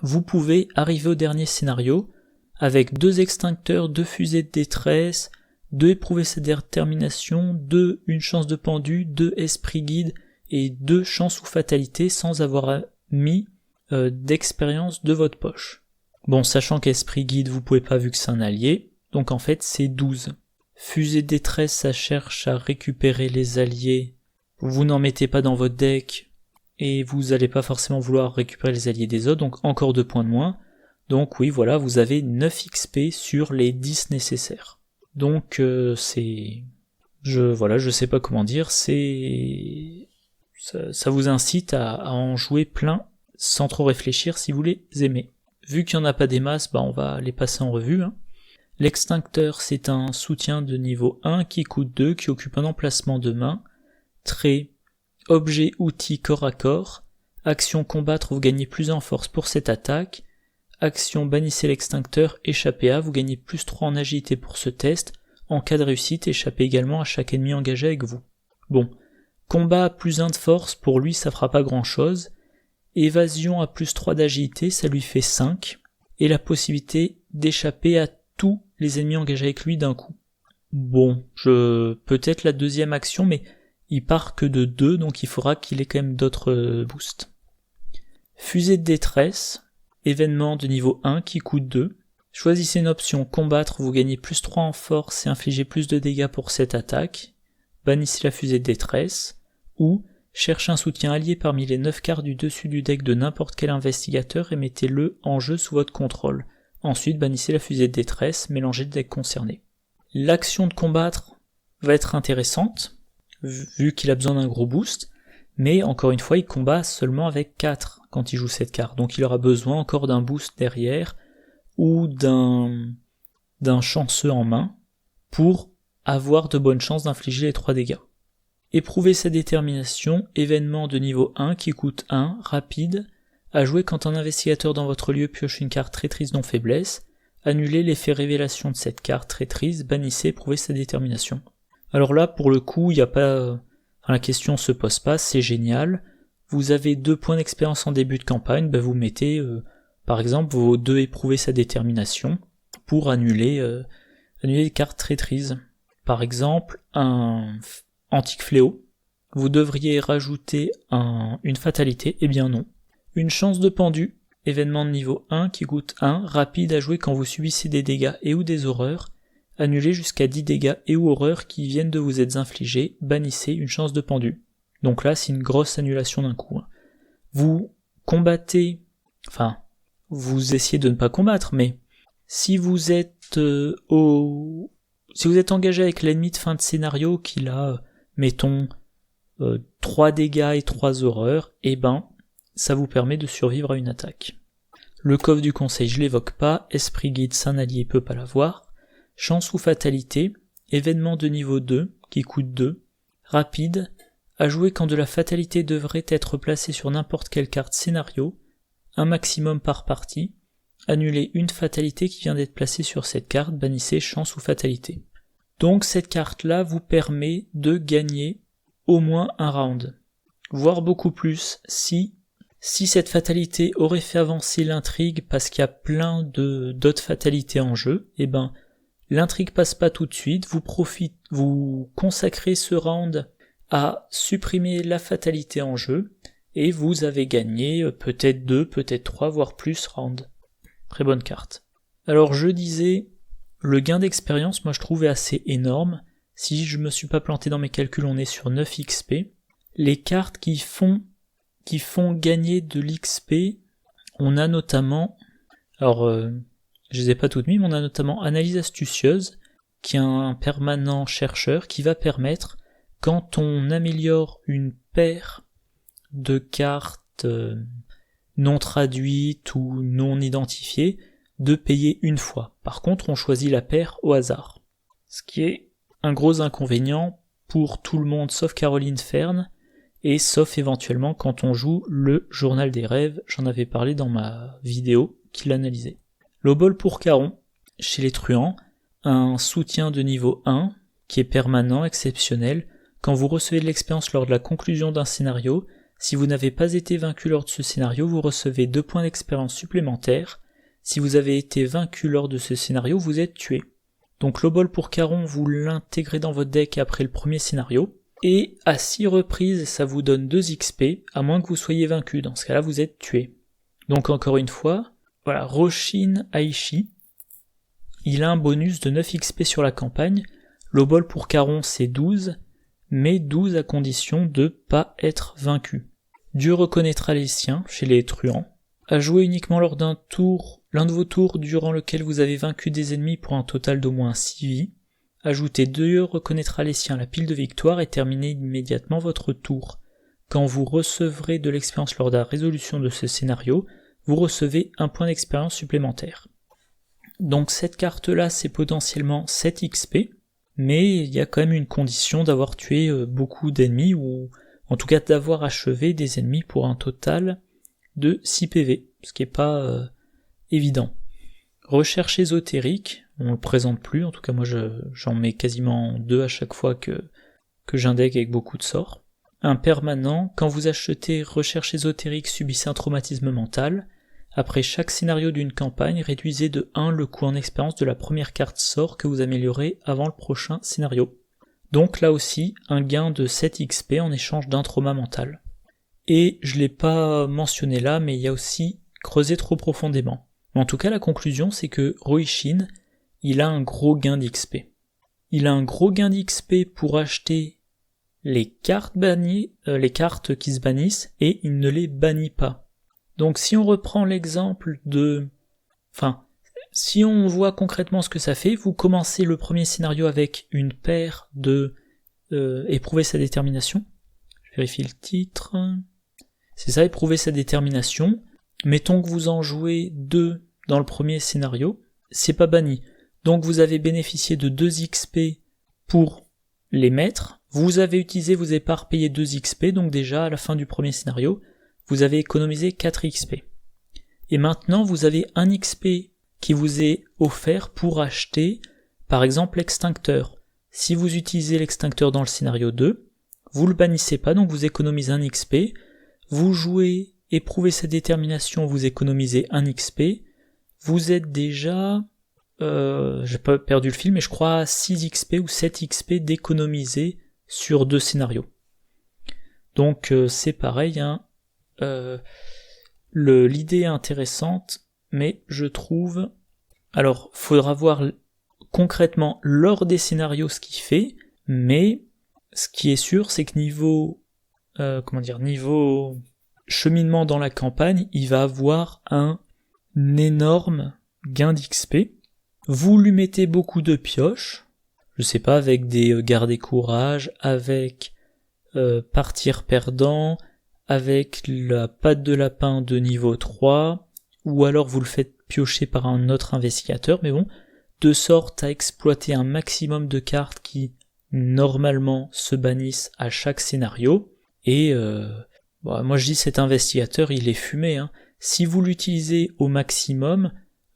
Vous pouvez arriver au dernier scénario avec 2 extincteurs, 2 fusées de détresse, 2 éprouver sa détermination, 2 une chance de pendu, 2 esprit guide et 2 chances ou fatalité sans avoir mis d'expérience de votre poche. Bon, sachant qu'esprit guide vous pouvez pas vu que c'est un allié, donc en fait c'est 12. Fusée de détresse, ça cherche à récupérer les alliés, vous n'en mettez pas dans votre deck et vous allez pas forcément vouloir récupérer les alliés des autres, donc encore 2 points de moins. Donc oui, voilà, vous avez 9 XP sur les 10 nécessaires. Donc je sais pas comment dire, ça vous incite à en jouer plein sans trop réfléchir si vous les aimez. Vu qu'il n'y en a pas des masses, on va les passer en revue. Hein. L'extincteur, c'est un soutien de niveau 1 qui coûte 2, qui occupe un emplacement de main. Trait, objet, outil, corps à corps. Action combattre, vous gagnez plus en force pour cette attaque. Action bannissez l'extincteur, échappez à, vous gagnez plus 3 en agilité pour ce test. En cas de réussite, échappez également à chaque ennemi engagé avec vous. Bon, combat à plus 1 de force, pour lui ça fera pas grand chose. Évasion à plus 3 d'agilité, ça lui fait 5. Et la d'échapper à tous les ennemis engagés avec lui d'un coup. Bon, peut-être la deuxième action, mais il part que de 2, donc il faudra qu'il ait quand même d'autres boosts. Fusée de détresse, événement de niveau 1 qui coûte 2. Choisissez une option combattre, vous gagnez plus 3 en force et infligez plus de dégâts pour cette attaque. Bannissez la fusée de détresse. Ou cherchez un soutien allié parmi les 9 cartes du dessus du deck de n'importe quel investigateur et mettez-le en jeu sous votre contrôle. Ensuite, bannissez la fusée de détresse, mélangez le deck concerné. L'action de combattre va être intéressante, vu qu'il a besoin d'un gros boost, mais encore une fois, il combat seulement avec 4 quand il joue cette carte, donc il aura besoin encore d'un boost derrière, ou d'un chanceux en main, pour avoir de bonnes chances d'infliger les 3 dégâts. Éprouver sa détermination, événement de niveau 1 qui coûte 1, rapide, à jouer quand un investigateur dans votre lieu pioche une carte traîtrise non faiblesse, annulez l'effet révélation de cette carte traîtrise, bannissez, éprouvez sa détermination. Alors là, pour le coup, il n'y a pas... la question se pose pas, c'est génial. Vous avez 2 points d'expérience en début de campagne, vous mettez, par exemple, vos 2 éprouver sa détermination, pour annuler les cartes traîtrises. Par exemple, un antique fléau, vous devriez rajouter une fatalité, eh bien non. Une chance de pendu, événement de niveau 1 qui coûte 1, rapide à jouer quand vous subissez des dégâts et ou des horreurs, annulez jusqu'à 10 dégâts et ou horreurs qui viennent de vous être infligés, bannissez une chance de pendu. Donc là, c'est une grosse annulation d'un coup. Vous combattez, vous essayez de ne pas combattre, mais si vous êtes engagé avec l'ennemi de fin de scénario qu'il a, mettons, 3 dégâts et 3 horreurs, ça vous permet de survivre à une attaque. Le coffre du conseil, je l'évoque pas, esprit guide, c'est un allié, peut pas l'avoir. Chance ou fatalité, événement de niveau 2, qui coûte 2, rapide, à jouer quand de la fatalité devrait être placée sur n'importe quelle carte scénario, un maximum par partie, annulez une fatalité qui vient d'être placée sur cette carte, bannissez chance ou fatalité. Donc cette carte-là vous permet de gagner au moins un round, voire beaucoup plus si cette fatalité aurait fait avancer l'intrigue parce qu'il y a plein d'autres fatalités en jeu, l'intrigue passe pas tout de suite, vous consacrez ce round à supprimer la fatalité en jeu, et vous avez gagné peut-être 2, peut-être 3, voire plus rounds. Très bonne carte. Alors je disais, le gain d'expérience, moi je trouve est assez énorme. Si je me suis pas planté dans mes calculs, on est sur 9 XP. les cartes qui font gagner de l'XP, on a notamment, alors je les ai pas toutes mises, mais on a notamment Analyse astucieuse, qui est un permanent chercheur qui va permettre, quand on améliore une paire de cartes non traduites ou non identifiées, de payer une fois. Par contre, on choisit la paire au hasard. Ce qui est un gros inconvénient pour tout le monde sauf Caroline Fern, et sauf éventuellement quand on joue le Journal des Rêves, j'en avais parlé dans ma vidéo qui l'analysait. L'obol pour Caron, chez les truands, un soutien de niveau 1, qui est permanent, exceptionnel. Quand vous recevez de l'expérience lors de la conclusion d'un scénario, si vous n'avez pas été vaincu lors de ce scénario, vous recevez 2 points d'expérience supplémentaires. Si vous avez été vaincu lors de ce scénario, vous êtes tué. Donc l'obol pour Caron, vous l'intégrez dans votre deck après le premier scénario, et à 6 reprises, ça vous donne 2 XP, à moins que vous soyez vaincu. Dans ce cas-là, vous êtes tué. Donc encore une fois, voilà, Roshin Aishi, il a un bonus de 9 XP sur la campagne. L'obol pour Caron, c'est 12, mais 12 à condition de pas être vaincu. Dieu reconnaîtra les siens, chez les truands. À jouer uniquement lors l'un de vos tours durant lequel vous avez vaincu des ennemis pour un total d'au moins 6 vies. Ajoutez Dieu reconnaîtra les siens à la pile de victoire et terminez immédiatement votre tour. Quand vous recevrez de l'expérience lors de la résolution de ce scénario, vous recevez un point d'expérience supplémentaire. Donc cette carte-là, c'est potentiellement 7 XP, mais il y a quand même une condition d'avoir tué beaucoup d'ennemis, ou en tout cas d'avoir achevé des ennemis pour un total de 6 PV, ce qui est pas évident. Recherche ésotérique, on le présente plus, en tout cas moi j'en mets quasiment 2 à chaque fois que j'ai un deck avec beaucoup de sorts. Un permanent, quand vous achetez recherche ésotérique, subissez un traumatisme mental. Après chaque scénario d'une campagne, réduisez de 1 le coût en expérience de la première carte sort que vous améliorez avant le prochain scénario. Donc là aussi, un gain de 7 XP en échange d'un trauma mental. Et je l'ai pas mentionné là, mais il y a aussi creuser trop profondément. Mais en tout cas, la conclusion, c'est que Roishin, il a un gros gain d'XP. Il a un gros gain d'XP pour acheter les cartes bannies, les cartes qui se bannissent, et il ne les bannit pas. Donc si on reprend l'exemple si on voit concrètement ce que ça fait, vous commencez le premier scénario avec une paire de éprouver sa détermination. Je vérifie le titre. C'est ça, éprouver sa détermination. Mettons que vous en jouez 2 dans le premier scénario, c'est pas banni. Donc vous avez bénéficié de 2 XP pour les mettre. Vous avez pas repayé 2 XP, donc déjà à la fin du premier scénario, vous avez économisé 4 XP. Et maintenant vous avez 1 XP qui vous est offert pour acheter, par exemple, l'extincteur. Si vous utilisez l'extincteur dans le scénario 2, vous le bannissez pas, donc vous économisez 1 XP. Vous jouez éprouver sa détermination, vous économisez 1 XP. Vous êtes déjà, j'ai pas perdu le fil, mais je crois à 6 XP ou 7 XP d'économiser sur 2 scénarios. Donc c'est pareil, hein. L'idée est intéressante, mais je trouve... Alors, faudra voir concrètement lors des scénarios ce qu'il fait, mais ce qui est sûr, c'est que niveau cheminement dans la campagne, il va avoir un énorme gain d'XP. Vous lui mettez beaucoup de pioches, je sais pas, avec des garder courage, avec partir perdant, avec la patte de lapin de niveau 3, ou alors vous le faites piocher par un autre investigateur, mais bon, de sorte à exploiter un maximum de cartes qui normalement se bannissent à chaque scénario, et moi je dis cet investigateur il est fumé, hein. Si vous l'utilisez au maximum,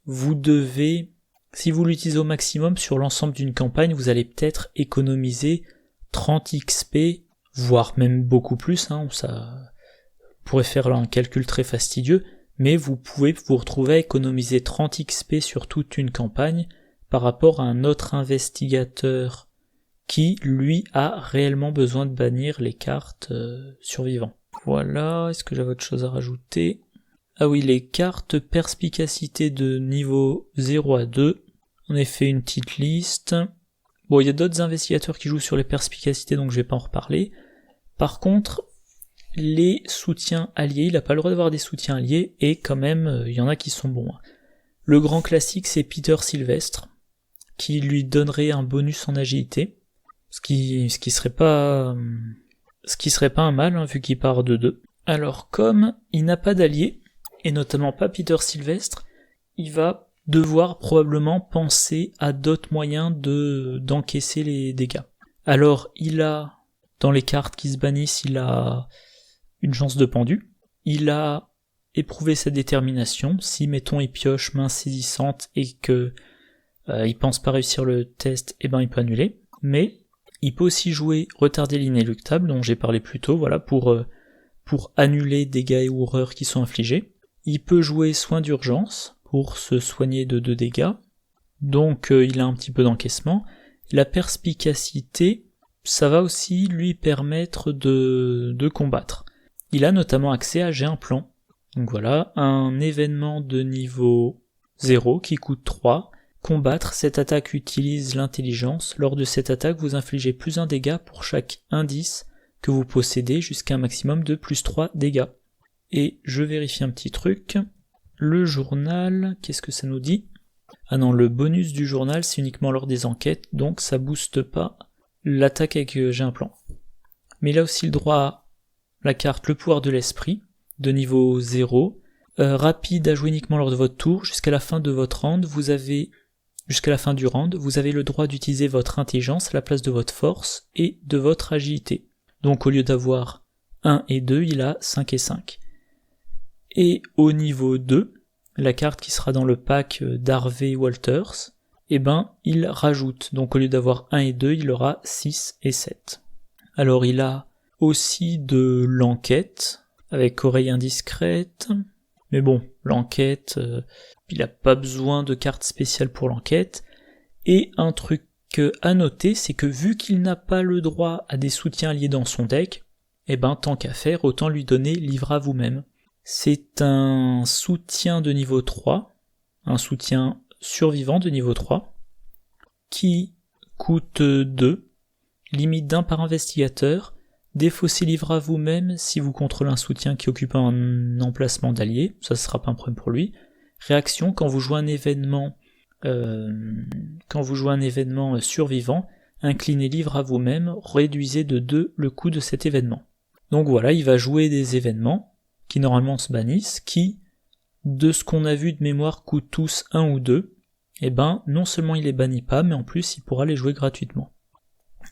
si vous l'utilisez au maximum sur l'ensemble d'une campagne, vous allez peut-être économiser 30 XP, voire même beaucoup plus, hein, ça pourrait faire là un calcul très fastidieux, mais vous pouvez vous retrouver à économiser 30 XP sur toute une campagne par rapport à un autre investigateur qui, lui, a réellement besoin de bannir les cartes survivantes. Voilà, est-ce que j'avais autre chose à rajouter ? Ah oui, les cartes perspicacité de niveau 0 à 2, on a fait une petite liste. Bon, il y a d'autres investigateurs qui jouent sur les perspicacités, donc je vais pas en reparler. Par contre, les soutiens alliés, il a pas le droit d'avoir des soutiens alliés, et quand même, il y en a qui sont bons. Le grand classique, c'est Peter Sylvestre, qui lui donnerait un bonus en agilité, ce qui serait pas un mal, vu qu'il part de 2. Alors, comme il n'a pas d'allié, et notamment pas Peter Sylvestre, il va devoir probablement penser à d'autres moyens d'encaisser les dégâts. Alors, il a, dans les cartes qui se bannissent, il a une chance de pendu, il a éprouvé sa détermination, si mettons il pioche main saisissante et que il pense pas réussir le test, il peut annuler, mais il peut aussi jouer retarder l'inéluctable, dont j'ai parlé plus tôt, pour annuler dégâts et horreurs qui sont infligés. Il peut jouer soin d'urgence, pour se soigner de 2 dégâts, donc il a un petit peu d'encaissement. La perspicacité, ça va aussi lui permettre de combattre. Il a notamment accès à J'ai un plan. Donc voilà, un événement de niveau 0 qui coûte 3. Combattre, cette attaque utilise l'intelligence. Lors de cette attaque, vous infligez plus 1 dégât pour chaque indice que vous possédez jusqu'à un maximum de plus 3 dégâts. Et je vérifie un petit truc. Le journal, qu'est-ce que ça nous dit ? Ah non, le bonus du journal, c'est uniquement lors des enquêtes, donc ça booste pas l'attaque avec J'ai un plan. Mais il a aussi le droit à la carte Le pouvoir de l'esprit, de niveau 0, rapide à jouer uniquement lors de votre tour, jusqu'à la fin de votre round, jusqu'à la fin du round, vous avez le droit d'utiliser votre intelligence à la place de votre force et de votre agilité. Donc au lieu d'avoir 1 et 2, il a 5 et 5. Et au niveau 2, la carte qui sera dans le pack d'Harvey Walters, il rajoute. Donc au lieu d'avoir 1 et 2, il aura 6 et 7. Alors il a aussi de l'enquête, avec oreille indiscrète. Mais bon, l'enquête, il n'a pas besoin de carte spéciale pour l'enquête. Et un truc à noter, c'est que vu qu'il n'a pas le droit à des soutiens alliés dans son deck, tant qu'à faire, autant lui donner Livre à vous-même. C'est un soutien de niveau 3, un soutien survivant de niveau 3, qui coûte 2, limite d'1 par investigateur, défaussez Livre à vous-même si vous contrôlez un soutien qui occupe un emplacement d'allié, ça ne sera pas un problème pour lui. Réaction, quand vous jouez un événement survivant, inclinez Livre à vous-même, réduisez de 2 le coût de cet événement. Donc voilà, il va jouer des événements qui normalement se bannissent, qui, de ce qu'on a vu de mémoire, coûtent tous 1 ou 2, non seulement il les bannit pas, mais en plus il pourra les jouer gratuitement.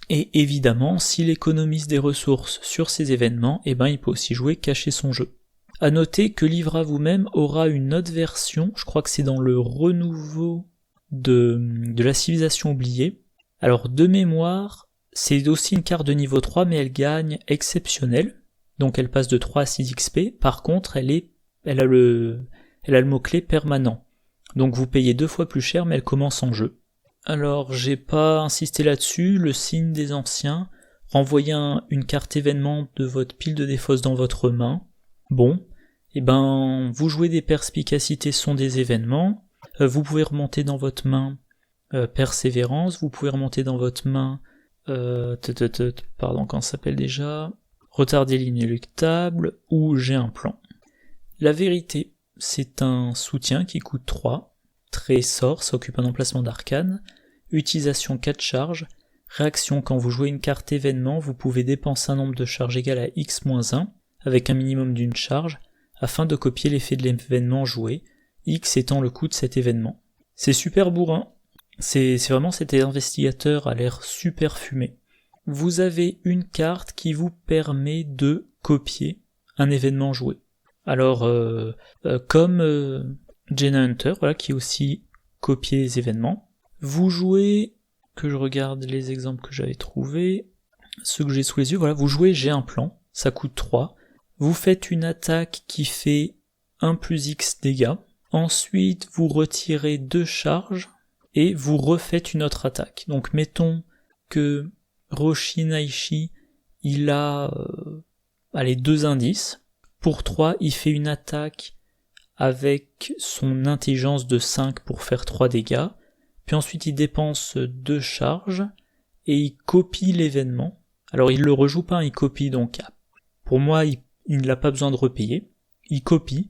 Et évidemment, s'il économise des ressources sur ces événements, il peut aussi jouer cacher son jeu. A noter que Livre à vous-même aura une autre version, je crois que c'est dans le renouveau de la civilisation oubliée. Alors de mémoire, c'est aussi une carte de niveau 3, mais elle gagne exceptionnel. Donc elle passe de 3 à 6 XP, par contre elle a le mot-clé permanent. Donc vous payez 2 fois plus cher, mais elle commence en jeu. Alors j'ai pas insisté là-dessus, le signe des anciens, renvoyez une carte événement de votre pile de défausse dans votre main. Bon, vous jouez des perspicacités sont des événements, vous pouvez remonter dans votre main persévérance, vous pouvez remonter dans votre main comment ça s'appelle déjà, retarder l'inéluctable, ou J'ai un plan. La vérité, c'est un soutien qui coûte 3, trait sort, ça occupe un emplacement d'arcane, utilisation 4 charges, réaction quand vous jouez une carte événement, vous pouvez dépenser un nombre de charges égal à x-1, avec un minimum d'une charge, afin de copier l'effet de l'événement joué, x étant le coût de cet événement. C'est super bourrin, c'est vraiment cet investigateur a l'air super fumé. Vous avez une carte qui vous permet de copier un événement joué. Alors, comme Jaina Hunter, qui aussi copie les événements, vous jouez, que je regarde les exemples que j'avais trouvés, ceux que j'ai sous les yeux, vous jouez J'ai un plan, ça coûte 3, vous faites une attaque qui fait 1 plus X dégâts, ensuite vous retirez 2 charges, et vous refaites une autre attaque. Donc mettons que Roshi Naishi, il a 2 indices. Pour 3, il fait une attaque avec son intelligence de 5 pour faire 3 dégâts. Puis ensuite, il dépense 2 charges et il copie l'événement Alors il le rejoue pas, il copie, donc pour moi il n'a pas besoin de repayer. Il copie,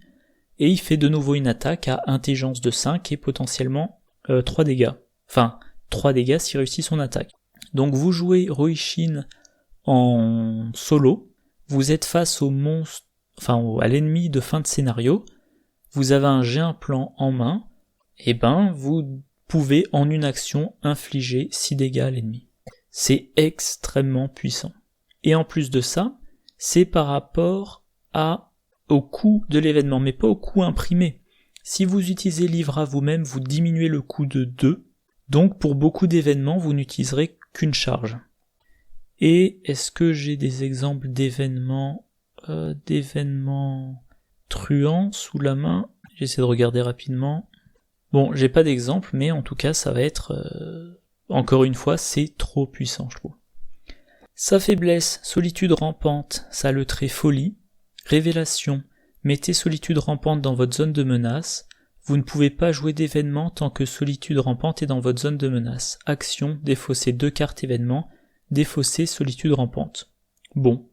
et il fait de nouveau une attaque à intelligence de 5 et potentiellement 3 dégâts. Enfin, 3 dégâts s'il réussit son attaque. Donc vous jouez Roi-Shin en solo, vous êtes face au monstre, à l'ennemi de fin de scénario, vous avez un G1 plan en main, et vous pouvez en une action infliger 6 dégâts à l'ennemi. C'est extrêmement puissant. Et en plus de ça, c'est par rapport au coût de l'événement, mais pas au coût imprimé. Si vous utilisez livre à vous-même, vous diminuez le coût de 2, donc pour beaucoup d'événements, vous n'utiliserez qu'une charge. Et est-ce que j'ai des exemples d'événements truands sous la main? J'essaie de regarder rapidement. Bon, j'ai pas d'exemple, mais en tout cas, ça va être... encore une fois, c'est trop puissant, je trouve. Sa faiblesse, solitude rampante, ça a le trait folie. Révélation, mettez solitude rampante dans votre zone de menace. Vous ne pouvez pas jouer d'événement tant que solitude rampante est dans votre zone de menace. Action, défausser 2 cartes événements, défausser solitude rampante. Bon,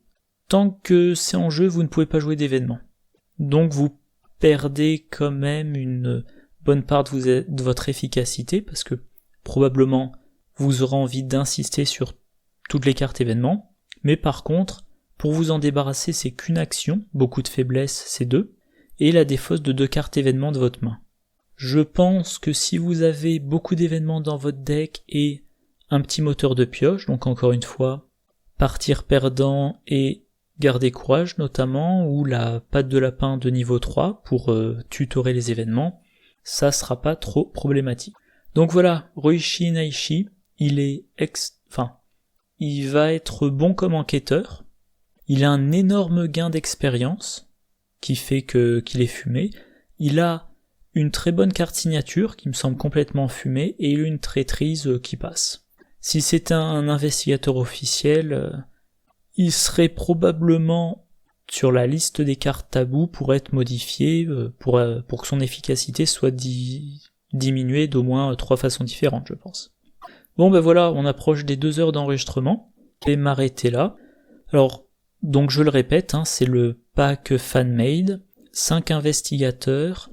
tant que c'est en jeu, vous ne pouvez pas jouer d'événement. Donc vous perdez quand même une bonne part de votre efficacité, parce que probablement vous aurez envie d'insister sur toutes les cartes événements, mais par contre, pour vous en débarrasser, c'est qu'une action, beaucoup de faiblesse, c'est 2, et la défausse de 2 cartes événements de votre main. Je pense que si vous avez beaucoup d'événements dans votre deck et un petit moteur de pioche, donc encore une fois, partir perdant et garder courage notamment, ou la patte de lapin de niveau 3 pour tutorer les événements, ça sera pas trop problématique. Donc voilà, Roi-Shin Aishi, il va être bon comme enquêteur, il a un énorme gain d'expérience, qui fait qu'il est fumé, il a une très bonne carte signature, qui me semble complètement fumée, et une traîtrise qui passe. Si c'était un investigateur officiel, il serait probablement sur la liste des cartes tabous pour être modifié, pour que son efficacité soit diminuée d'au moins 3 façons différentes, je pense. Bon voilà, on approche des 2 heures d'enregistrement, je vais m'arrêter là. Alors, donc je le répète, c'est le pack fan-made, 5 investigateurs,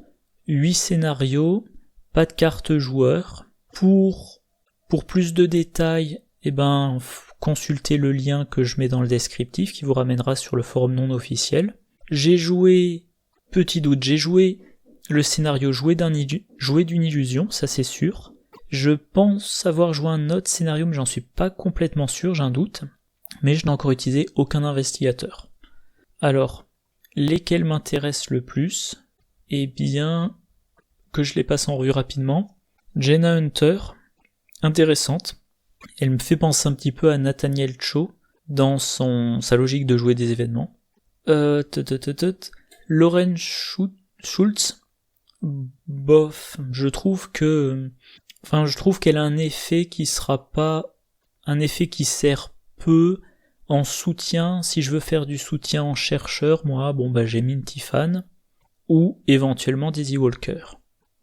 8 scénarios, pas de carte joueur. Pour plus de détails, consultez le lien que je mets dans le descriptif qui vous ramènera sur le forum non officiel. J'ai joué, petit doute, j'ai joué le scénario joué d'une illusion, ça c'est sûr. Je pense avoir joué un autre scénario, mais j'en suis pas complètement sûr, j'ai un doute. Mais je n'ai encore utilisé aucun investigateur. Alors, lesquels m'intéressent le plus? Eh bien, que je les passe en revue rapidement. Jenna Hunter, intéressante. Elle me fait penser un petit peu à Nathaniel Cho dans sa logique de jouer des événements. Lauren Schultz, bof, je trouve qu'elle a un effet qui sera pas un effet qui sert peu en soutien. Si je veux faire du soutien en chercheur, moi, j'ai Minty Fan ou éventuellement Daisy Walker.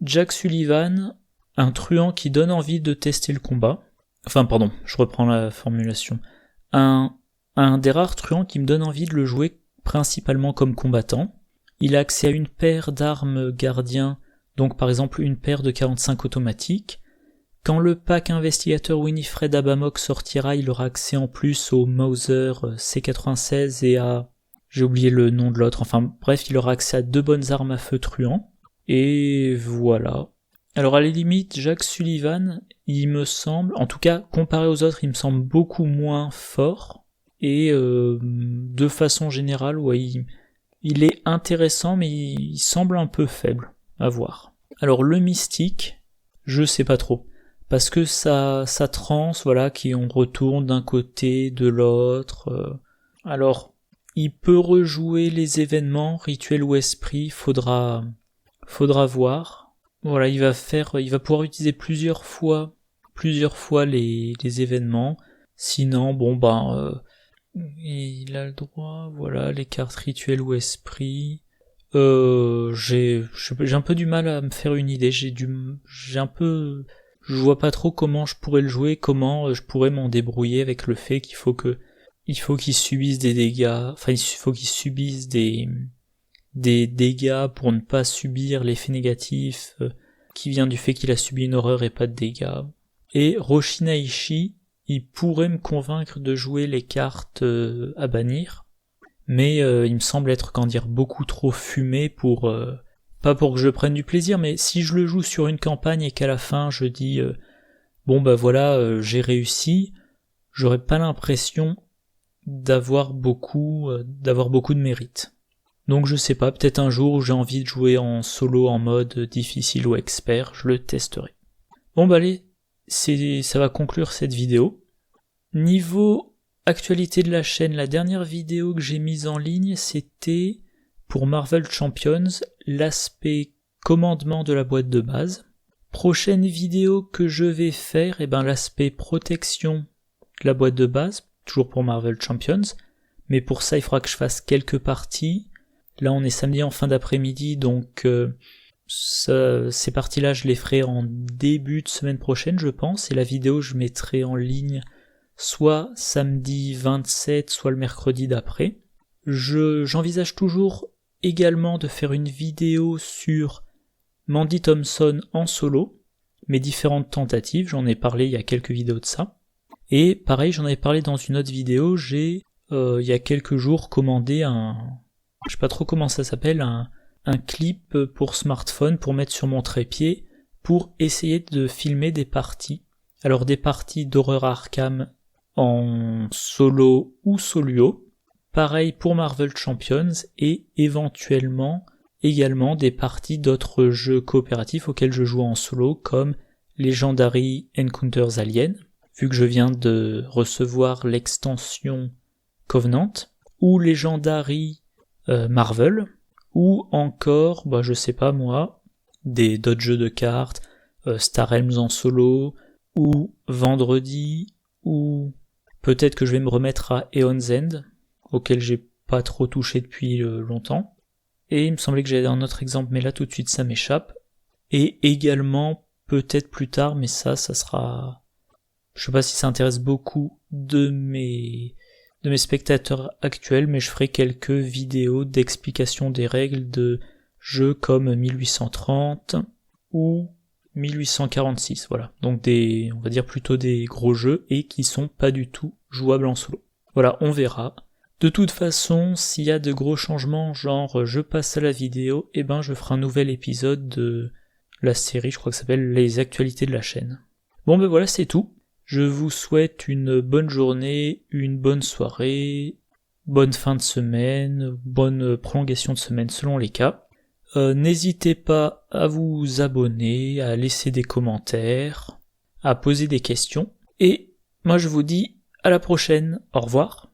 Jack Sullivan, un truand qui donne envie de tester le combat. Je reprends la formulation. Un des rares truands qui me donne envie de le jouer principalement comme combattant. Il a accès à une paire d'armes gardiens, donc par exemple une paire de 45 automatiques. Quand le pack investigateur Winifred Abamok sortira, il aura accès en plus au Mauser C96 et à... j'ai oublié le nom de l'autre, il aura accès à 2 bonnes armes à feu truand. Et voilà. Alors à la limite, Jack Sullivan, il me semble, en tout cas comparé aux autres, il me semble beaucoup moins fort. Et de façon générale, il est intéressant, mais il semble un peu faible à voir. Alors le mystique, je sais pas trop. Parce que ça transe, on retourne d'un côté, de l'autre. Alors, il peut rejouer les événements, rituels ou esprit, faudra voir. Voilà, il va pouvoir utiliser plusieurs fois les événements. Sinon, il a le droit, les cartes rituels ou esprit. J'ai un peu du mal à me faire une idée. Je vois pas trop comment je pourrais le jouer, comment je pourrais m'en débrouiller avec le fait qu'il faut que il faut qu'il subisse des dégâts, enfin il faut qu'il subisse des dégâts pour ne pas subir l'effet négatif qui vient du fait qu'il a subi une horreur et pas de dégâts. Et Roshinaishi, il pourrait me convaincre de jouer les cartes à bannir, mais il me semble être, beaucoup trop fumé pour... pas pour que je prenne du plaisir, mais si je le joue sur une campagne et qu'à la fin je dis j'ai réussi, j'aurais pas l'impression d'avoir beaucoup de mérite. Donc je sais pas, peut-être un jour où j'ai envie de jouer en solo en mode difficile ou expert, je le testerai. Bon allez, ça va conclure cette vidéo. Niveau actualité de la chaîne, la dernière vidéo que j'ai mise en ligne, c'était pour Marvel Champions, l'aspect commandement de la boîte de base. Prochaine vidéo que je vais faire, l'aspect protection de la boîte de base, toujours pour Marvel Champions, mais pour ça il faudra que je fasse quelques parties. Là on est samedi en fin d'après-midi, donc ces parties-là je les ferai en début de semaine prochaine je pense, et la vidéo je mettrai en ligne soit samedi 27, soit le mercredi d'après. J'envisage toujours également de faire une vidéo sur Mandy Thompson en solo, mes différentes tentatives, j'en ai parlé il y a quelques vidéos de ça. Et pareil, j'en avais parlé dans une autre vidéo, j'ai il y a quelques jours commandé je sais pas trop comment ça s'appelle, un clip pour smartphone pour mettre sur mon trépied pour essayer de filmer des parties. Alors des parties d'horreur Arkham en solo ou solo, pareil pour Marvel Champions et éventuellement également des parties d'autres jeux coopératifs auxquels je joue en solo comme Legendary Encounters Alien, vu que je viens de recevoir l'extension Covenant, ou Legendary Marvel, ou encore, je sais pas moi, d'autres jeux de cartes, Star Realms en solo, ou Vendredi, ou peut-être que je vais me remettre à Aeon's End, auquel j'ai pas trop touché depuis longtemps. Et il me semblait que j'avais un autre exemple, mais là tout de suite ça m'échappe. Et également, peut-être plus tard, mais ça sera... Je sais pas si ça intéresse beaucoup de mes spectateurs actuels, mais je ferai quelques vidéos d'explication des règles de jeux comme 1830 ou 1846, voilà. Donc on va dire plutôt des gros jeux et qui sont pas du tout jouables en solo. Voilà, on verra. De toute façon, s'il y a de gros changements, genre je passe à la vidéo, je ferai un nouvel épisode de la série, je crois que ça s'appelle Les actualités de la chaîne. Bon voilà, c'est tout. Je vous souhaite une bonne journée, une bonne soirée, bonne fin de semaine, bonne prolongation de semaine selon les cas. N'hésitez pas à vous abonner, à laisser des commentaires, à poser des questions. Et moi je vous dis à la prochaine. Au revoir.